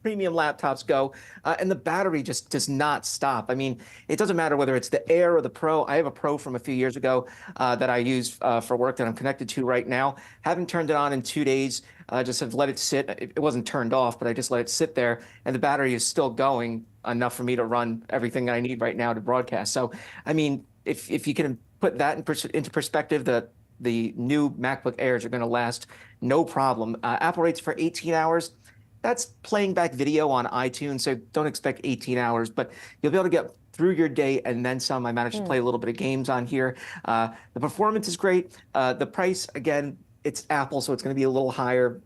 premium laptops go, and the battery just does not stop. I mean, it doesn't matter whether it's the Air or the Pro. I have a Pro from a few years ago that I use for work that I'm connected to right now. Haven't turned it on in 2 days. Just have let it sit. It wasn't turned off, but I just let it sit there, and the battery is still going enough for me to run everything I need right now to broadcast. So, I mean, if you can put that into perspective, the new MacBook Airs are going to last no problem. Apple rates for 18 hours. That's playing back video on iTunes, so don't expect 18 hours, but you'll be able to get through your day and then some. I managed to play a little bit of games on here. The performance is great. The price, again, it's Apple, so it's going to be a little higher.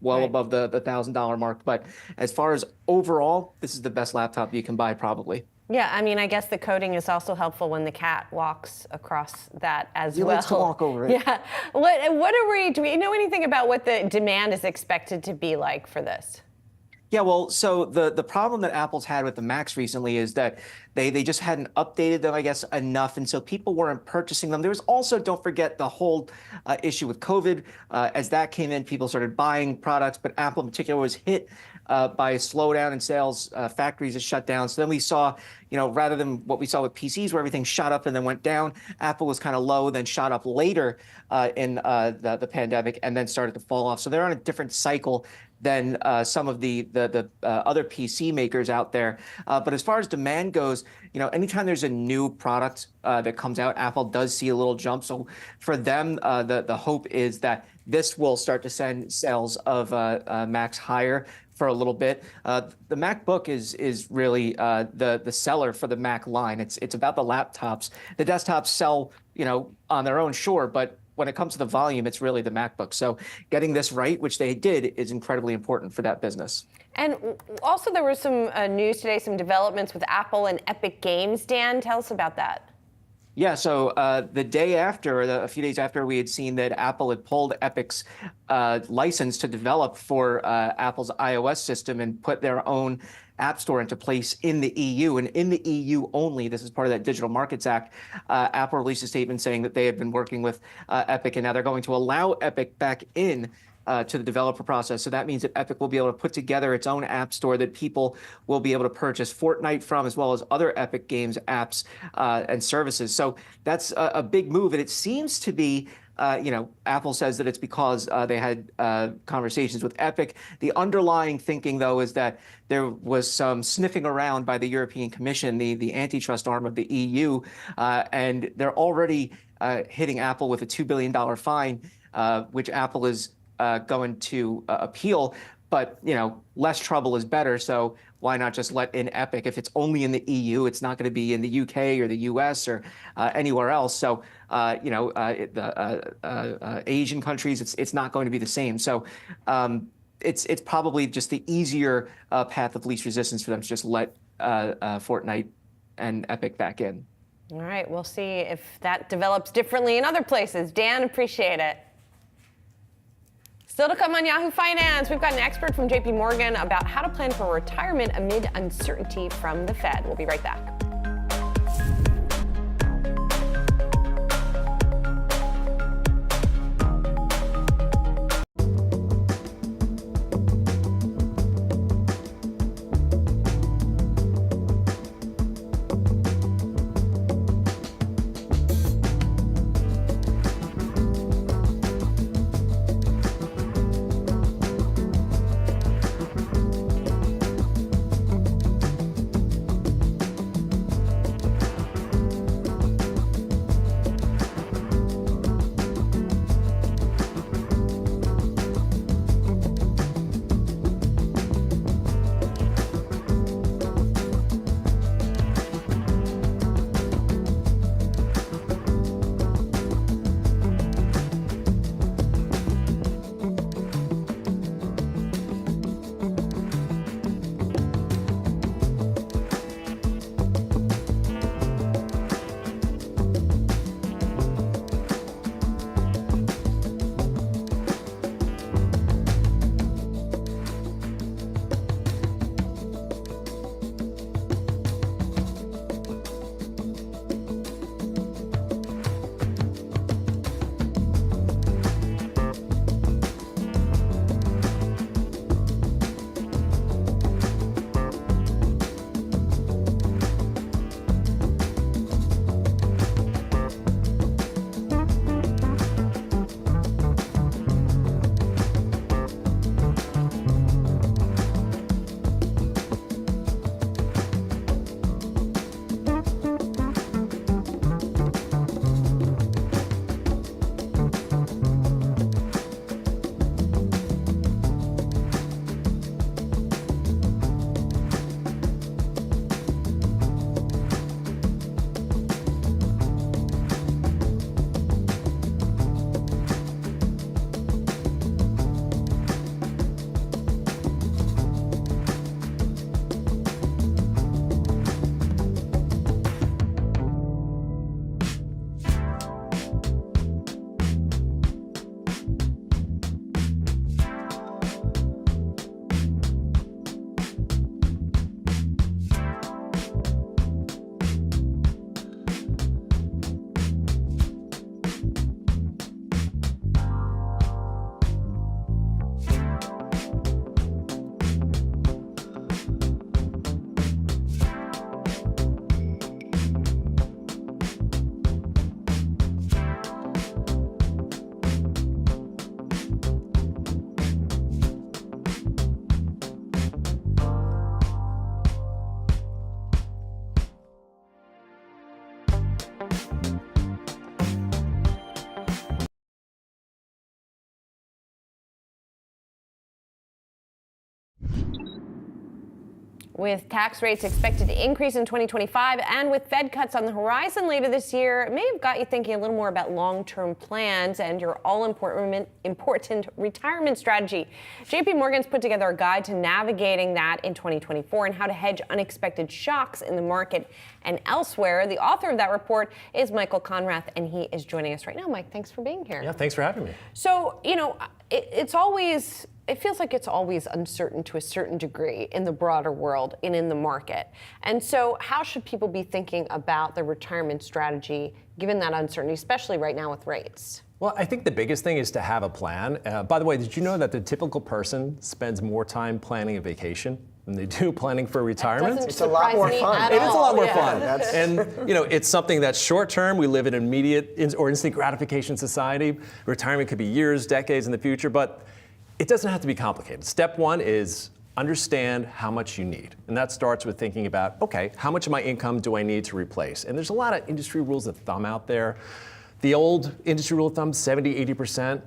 well Right. above the $1,000 mark. But as far as overall, this is the best laptop you can buy probably. Yeah, I mean, I guess the coating is also helpful when the cat walks across that as He well. likes to walk over it. Yeah. Do we know anything about what the demand is expected to be like for this? Yeah, well, so the problem that Apple's had with the Macs recently is that they just hadn't updated them, I guess, enough. And so people weren't purchasing them. There was also, don't forget, the whole issue with COVID. As that came in, people started buying products, but Apple in particular was hit by a slowdown in sales. Factories have shut down. So then we saw, rather than what we saw with PCs where everything shot up and then went down, Apple was kind of low, then shot up later in the pandemic and then started to fall off. So they're on a different cycle than some of the other PC makers out there. But as far as demand goes, anytime there's a new product that comes out, Apple does see a little jump. So for them, the hope is that this will start to send sales of Macs higher for a little bit. The MacBook is really the seller for the Mac line. It's about the laptops. The desktops sell, on their own, sure, but when it comes to the volume, it's really the MacBook. So getting this right, which they did, is incredibly important for that business. And also there was some news today, some developments with Apple and Epic Games. Dan, tell us about that. Yeah, so the day after, a few days after we had seen that Apple had pulled Epic's license to develop for Apple's iOS system and put their own App Store into place in the EU. And in the EU only, this is part of that Digital Markets Act, Apple released a statement saying that they had been working with Epic, and now they're going to allow Epic back in to the developer process. So that means that Epic will be able to put together its own app store that people will be able to purchase Fortnite from, as well as other Epic Games apps and services. So that's a big move. And it seems to be, Apple says that it's because they had conversations with Epic. The underlying thinking, though, is that there was some sniffing around by the European Commission, the antitrust arm of the EU, and they're already hitting Apple with a $2 billion fine, which Apple is going to appeal, but less trouble is better. So why not just let in Epic? If it's only in the EU, it's not going to be in the UK or the US or anywhere else. So the Asian countries, it's not going to be the same. So it's probably just the easier path of least resistance for them to just let Fortnite and Epic back in. All right, we'll see if that develops differently in other places. Dan, appreciate it. Still to come on Yahoo Finance, we've got an expert from JP Morgan about how to plan for retirement amid uncertainty from the Fed. We'll be right back. With tax rates expected to increase in 2025 and with Fed cuts on the horizon later this year, it may have got you thinking a little more about long-term plans and your all-important retirement strategy. JP Morgan's put together a guide to navigating that in 2024 and how to hedge unexpected shocks in the market and elsewhere. The author of that report is Michael Conrath, and he is joining us right now. Mike, thanks for being here. Yeah, thanks for having me. So, it feels like it's always uncertain to a certain degree in the broader world and in the market. And so how should people be thinking about their retirement strategy given that uncertainty, especially right now with rates? Well, I think the biggest thing is to have a plan. By the way, did you know that the typical person spends more time planning a vacation than they do planning for retirement? It's a lot more fun. It is a lot more fun. And it's something that's short term. We live in an immediate or instant gratification society. Retirement could be years, decades in the future, but it doesn't have to be complicated. Step one is understand how much you need. And that starts with thinking about, okay, how much of my income do I need to replace? And there's a lot of industry rules of thumb out there. The old industry rule of thumb, 70, 80%,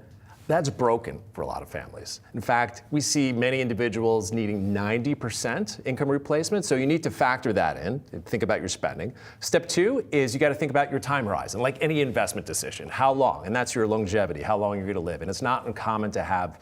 that's broken for a lot of families. In fact, we see many individuals needing 90% income replacement, so you need to factor that in and think about your spending. Step two is you got to think about your time horizon, like any investment decision. How long? And that's your longevity, how long you're going to live. And it's not uncommon to have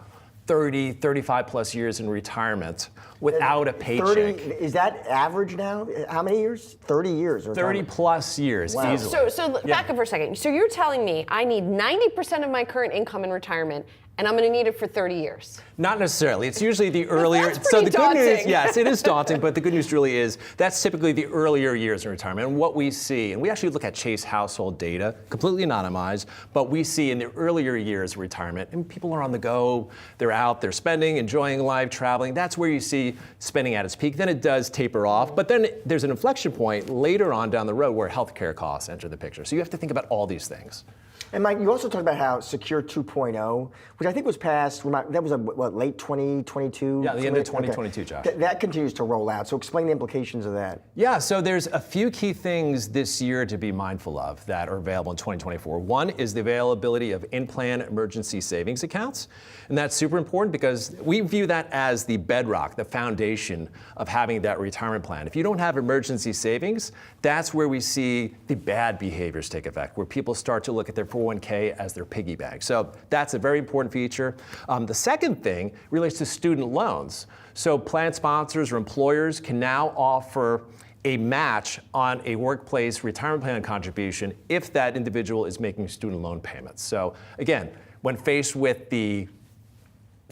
30, 35 plus years in retirement without a paycheck. 30, is that average now? How many years? 30 years. Or 30 plus years, wow. easily. So back up for a second. So you're telling me I need 90% of my current income in retirement, and I'm going to need it for 30 years. Not necessarily. It's usually the earlier. That's pretty daunting. Good news, yes, it is daunting, but the good news truly is that's typically the earlier years in retirement. And what we see, and we actually look at Chase household data, completely anonymized, but we see in the earlier years of retirement, and people are on the go, they're out, they're spending, enjoying life, traveling. That's where you see spending at its peak. Then it does taper off, but then there's an inflection point later on down the road where healthcare costs enter the picture. So you have to think about all these things. And Mike, you also talked about how Secure 2.0, which I think was passed, that was late 2022? Yeah, the end of 2022, Josh. That continues to roll out. So explain the implications of that. Yeah, so there's a few key things this year to be mindful of that are available in 2024. One is the availability of in-plan emergency savings accounts. And that's super important because we view that as the bedrock, the foundation of having that retirement plan. If you don't have emergency savings, that's where we see the bad behaviors take effect, where people start to look at their 401k as their piggy bank. So that's a very important feature. The second thing relates to student loans. So plan sponsors or employers can now offer a match on a workplace retirement plan contribution if that individual is making student loan payments. So again, when faced with the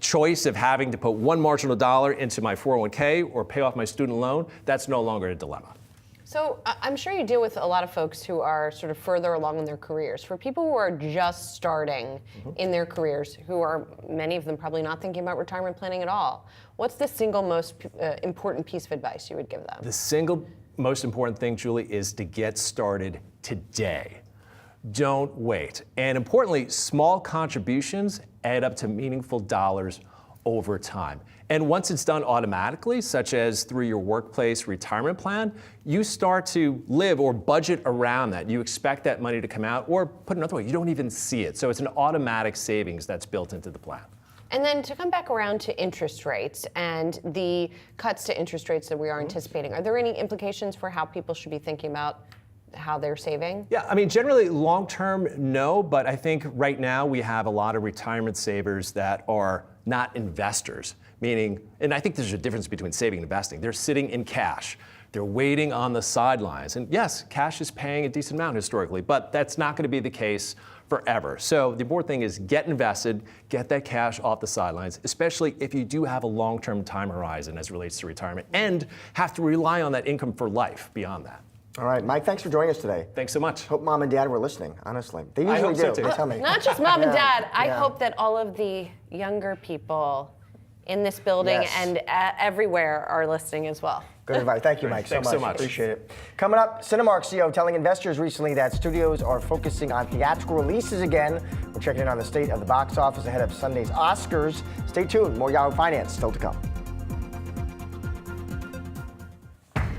choice of having to put one marginal dollar into my 401k or pay off my student loan, that's no longer a dilemma. So I'm sure you deal with a lot of folks who are sort of further along in their careers. For people who are just starting in their careers, who are many of them probably not thinking about retirement planning at all, what's the single most important piece of advice you would give them? The single most important thing, Julie, is to get started today. Don't wait. And importantly, small contributions add up to meaningful dollars over time. And once it's done automatically, such as through your workplace retirement plan, you start to live or budget around that. You expect that money to come out, or put another way, you don't even see it. So it's an automatic savings that's built into the plan. And then to come back around to interest rates and the cuts to interest rates that we are anticipating, are there any implications for how people should be thinking about how they're saving? Yeah, I mean, generally long-term, no, but I think right now we have a lot of retirement savers that are not investors, meaning, and I think there's a difference between saving and investing. They're sitting in cash. They're waiting on the sidelines. And yes, cash is paying a decent amount historically, but that's not going to be the case forever. So the important thing is get invested, get that cash off the sidelines, especially if you do have a long-term time horizon as it relates to retirement and have to rely on that income for life beyond that. All right, Mike, thanks for joining us today. Thanks so much. Hope mom and dad were listening, honestly. They usually I hope do. so too. They tell me. Not just mom and dad. I hope that all of the younger people in this building and everywhere are listening as well. Good advice. Thank you, Mike, Thanks so much. Appreciate it. Coming up, Cinemark CEO telling investors recently that studios are focusing on theatrical releases again. We're checking in on the state of the box office ahead of Sunday's Oscars. Stay tuned. More Yahoo Finance still to come.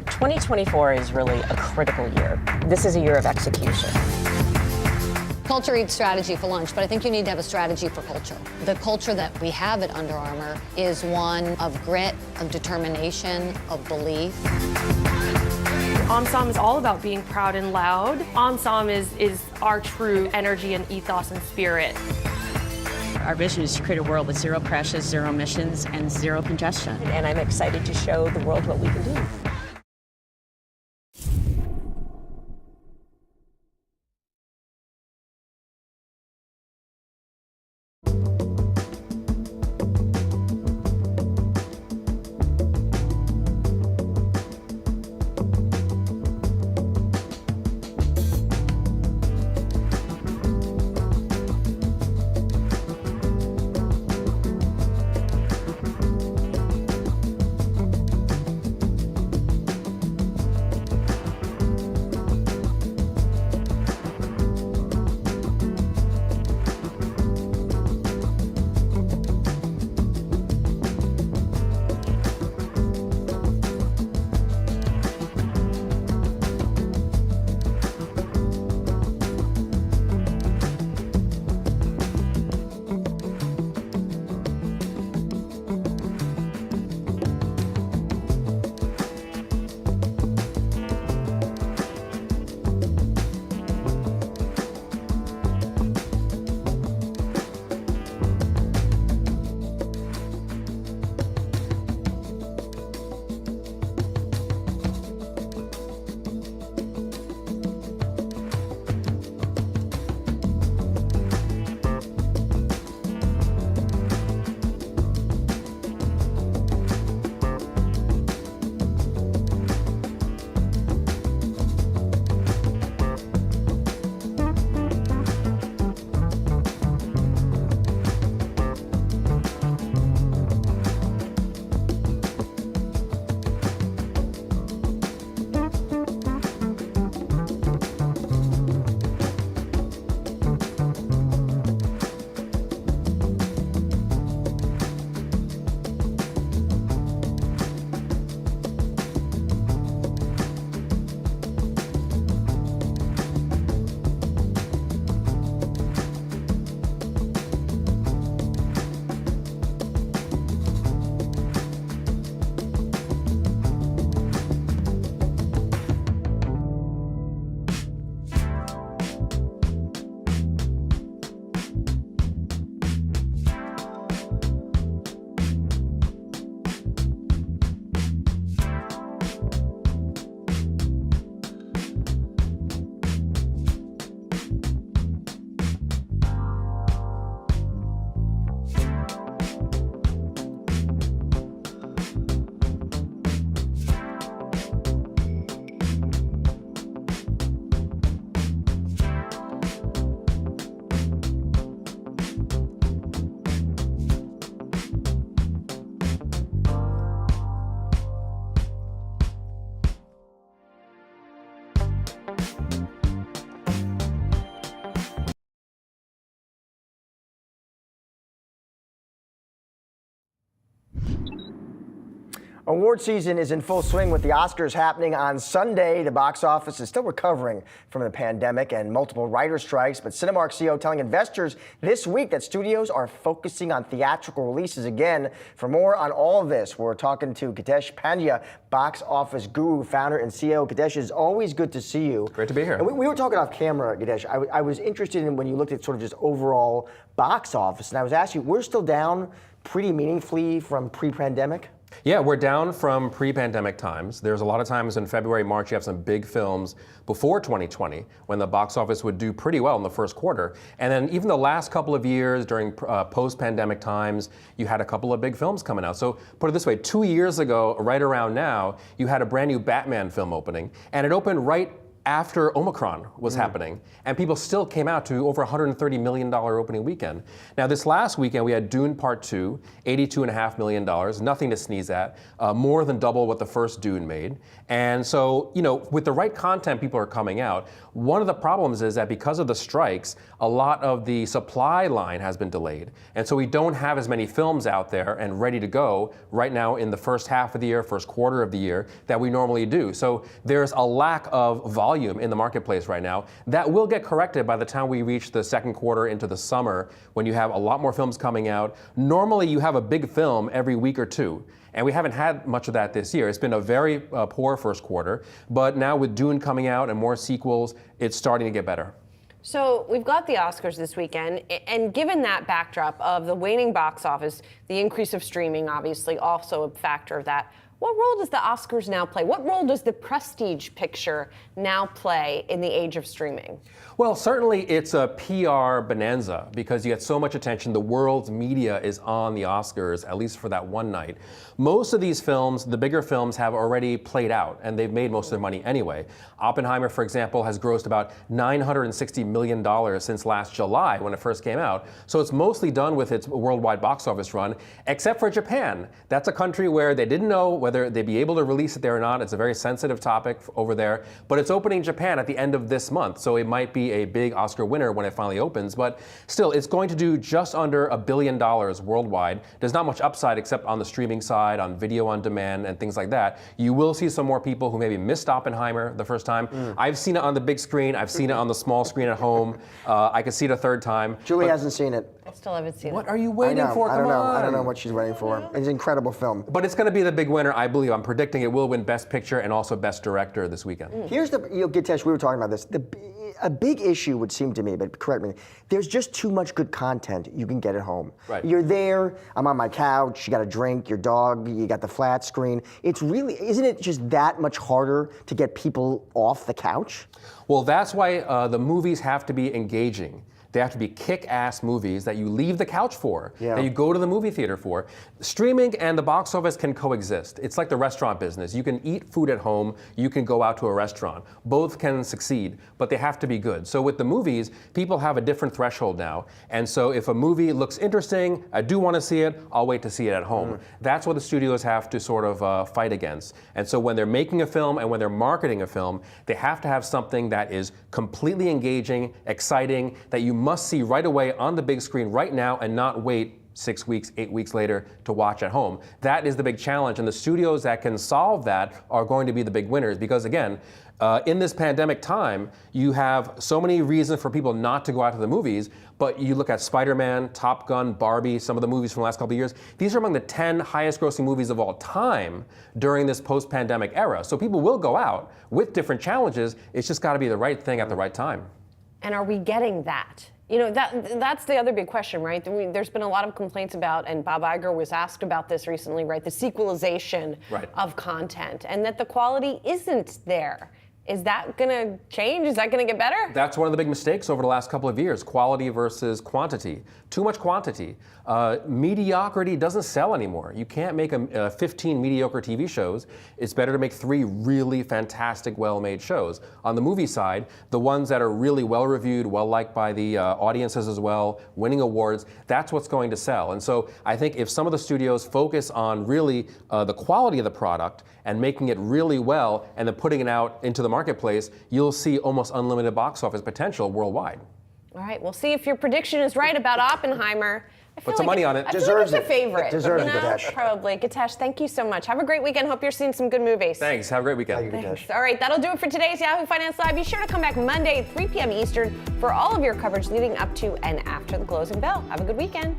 2024 is really a critical year. This is a year of execution. Culture eats strategy for lunch, but I think you need to have a strategy for culture. The culture that we have at Under Armour is one of grit, of determination, of belief. OMSOM is all about being proud and loud. OMSOM is our true energy and ethos and spirit. Our vision is to create a world with zero crashes, zero emissions, and zero congestion. And I'm excited to show the world what we can do. Award season is in full swing with the Oscars happening on Sunday. The box office is still recovering from the pandemic and multiple writer strikes, but Cinemark CEO telling investors this week that studios are focusing on theatrical releases again. For more on all of this, we're talking to Gitesh Pandya, box office guru, founder and CEO. Gitesh, it's always good to see you. Great to be here. And we were talking off camera, Gitesh. I was interested in when you looked at sort of just overall box office, and I was asking you, we're still down pretty meaningfully from pre-pandemic? Yeah, we're down from pre-pandemic times. There's a lot of times in February, March, you have some big films before 2020 when the box office would do pretty well in the first quarter. And then even the last couple of years during post-pandemic times, you had a couple of big films coming out. So put it this way, 2 years ago, right around now, you had a brand new Batman film opening, and it opened right after Omicron was happening, and people still came out to over $130 million opening weekend. Now this last weekend we had Dune Part 2, $82.5 million, nothing to sneeze at, more than double what the first Dune made. And so, you know, with the right content, people are coming out. One of the problems is that because of the strikes, a lot of the supply line has been delayed. And so we don't have as many films out there and ready to go right now in the first half of the year, first quarter of the year, that we normally do. So there's a lack of volume volume in the marketplace right now. That will get corrected by the time we reach the second quarter into the summer, when you have a lot more films coming out. Normally, you have a big film every week or two. And we haven't had much of that this year. It's been a very poor first quarter. But now with Dune coming out and more sequels, it's starting to get better. So we've got the Oscars this weekend, and given that backdrop of the waning box office, the increase of streaming, obviously also a factor of that, what role does the Oscars now play? What role does the prestige picture now play in the age of streaming? Well, certainly it's a PR bonanza because you get so much attention. The world's media is on the Oscars, at least for that one night. Most of these films, the bigger films, have already played out, and they've made most of their money anyway. Oppenheimer, for example, has grossed about $960 million since last July when it first came out. So it's mostly done with its worldwide box office run, except for Japan. That's a country where they didn't know whether they'd be able to release it there or not. It's a very sensitive topic over there. But it's opening Japan at the end of this month, so it might be a big Oscar winner when it finally opens. But still, it's going to do just under $1 billion worldwide. There's not much upside except on the streaming side, on video on demand, and things like that. You will see some more people who maybe missed Oppenheimer the first time. I've seen it on the big screen. I've seen it on the small screen at home. I could see it a third time. Julie hasn't seen it. I still haven't seen it. What are you waiting for? I don't know. I don't know what she's waiting for. It's an incredible film. But it's going to be the big winner, I believe. I'm predicting it will win Best Picture and also Best Director this weekend. Here's the, Gitesh, we were talking about this. A big issue would seem to me, but correct me, there's just too much good content you can get at home. Right. You're there, I'm on my couch, you got a drink, your dog, you got the flat screen. It's really, isn't it just that much harder to get people off the couch? Well, that's why the movies have to be engaging. They have to be kick-ass movies that you leave the couch for, that you go to the movie theater for. Streaming and the box office can coexist. It's like the restaurant business. You can eat food at home, you can go out to a restaurant. Both can succeed, but they have to be good. So with the movies, people have a different threshold now. And so if a movie looks interesting, I do want to see it, I'll wait to see it at home. That's what the studios have to sort of fight against. And so when they're making a film and when they're marketing a film, they have to have something that is completely engaging, exciting, that you must see right away on the big screen right now and not wait 6 weeks, 8 weeks later to watch at home. That is the big challenge, and the studios that can solve that are going to be the big winners because, again, in this pandemic time, you have so many reasons for people not to go out to the movies, but you look at Spider-Man, Top Gun, Barbie, some of the movies from the last couple of years, these are among the 10 highest grossing movies of all time during this post-pandemic era. So people will go out with different challenges. It's just got to be the right thing at the right time. And are we getting that? You know, that's the other big question, right? There's been a lot of complaints about, and Bob Iger was asked about this recently, right? The sequelization of content, and that the quality isn't there. Is that going to change? Is that going to get better? That's one of the big mistakes over the last couple of years, quality versus quantity. Too much quantity. Mediocrity doesn't sell anymore. You can't make 15 mediocre TV shows. It's better to make 3 really fantastic, well-made shows. On the movie side, the ones that are really well-reviewed, well-liked by the audiences as well, winning awards, that's what's going to sell. And so I think if some of the studios focus on really the quality of the product and making it really well and then putting it out into the marketplace, you'll see almost unlimited box office potential worldwide. All right, we'll see if your prediction is right about Oppenheimer. Put some money on it. I feel like it's a favorite. Deserves it, Gitesh. Probably. Gitesh, thank you so much. Have a great weekend. Hope you're seeing some good movies. Thanks. Have a great weekend. Thanks. All right, that'll do it for today's Yahoo Finance Live. Be sure to come back Monday at 3 p.m. Eastern for all of your coverage leading up to and after the closing bell. Have a good weekend.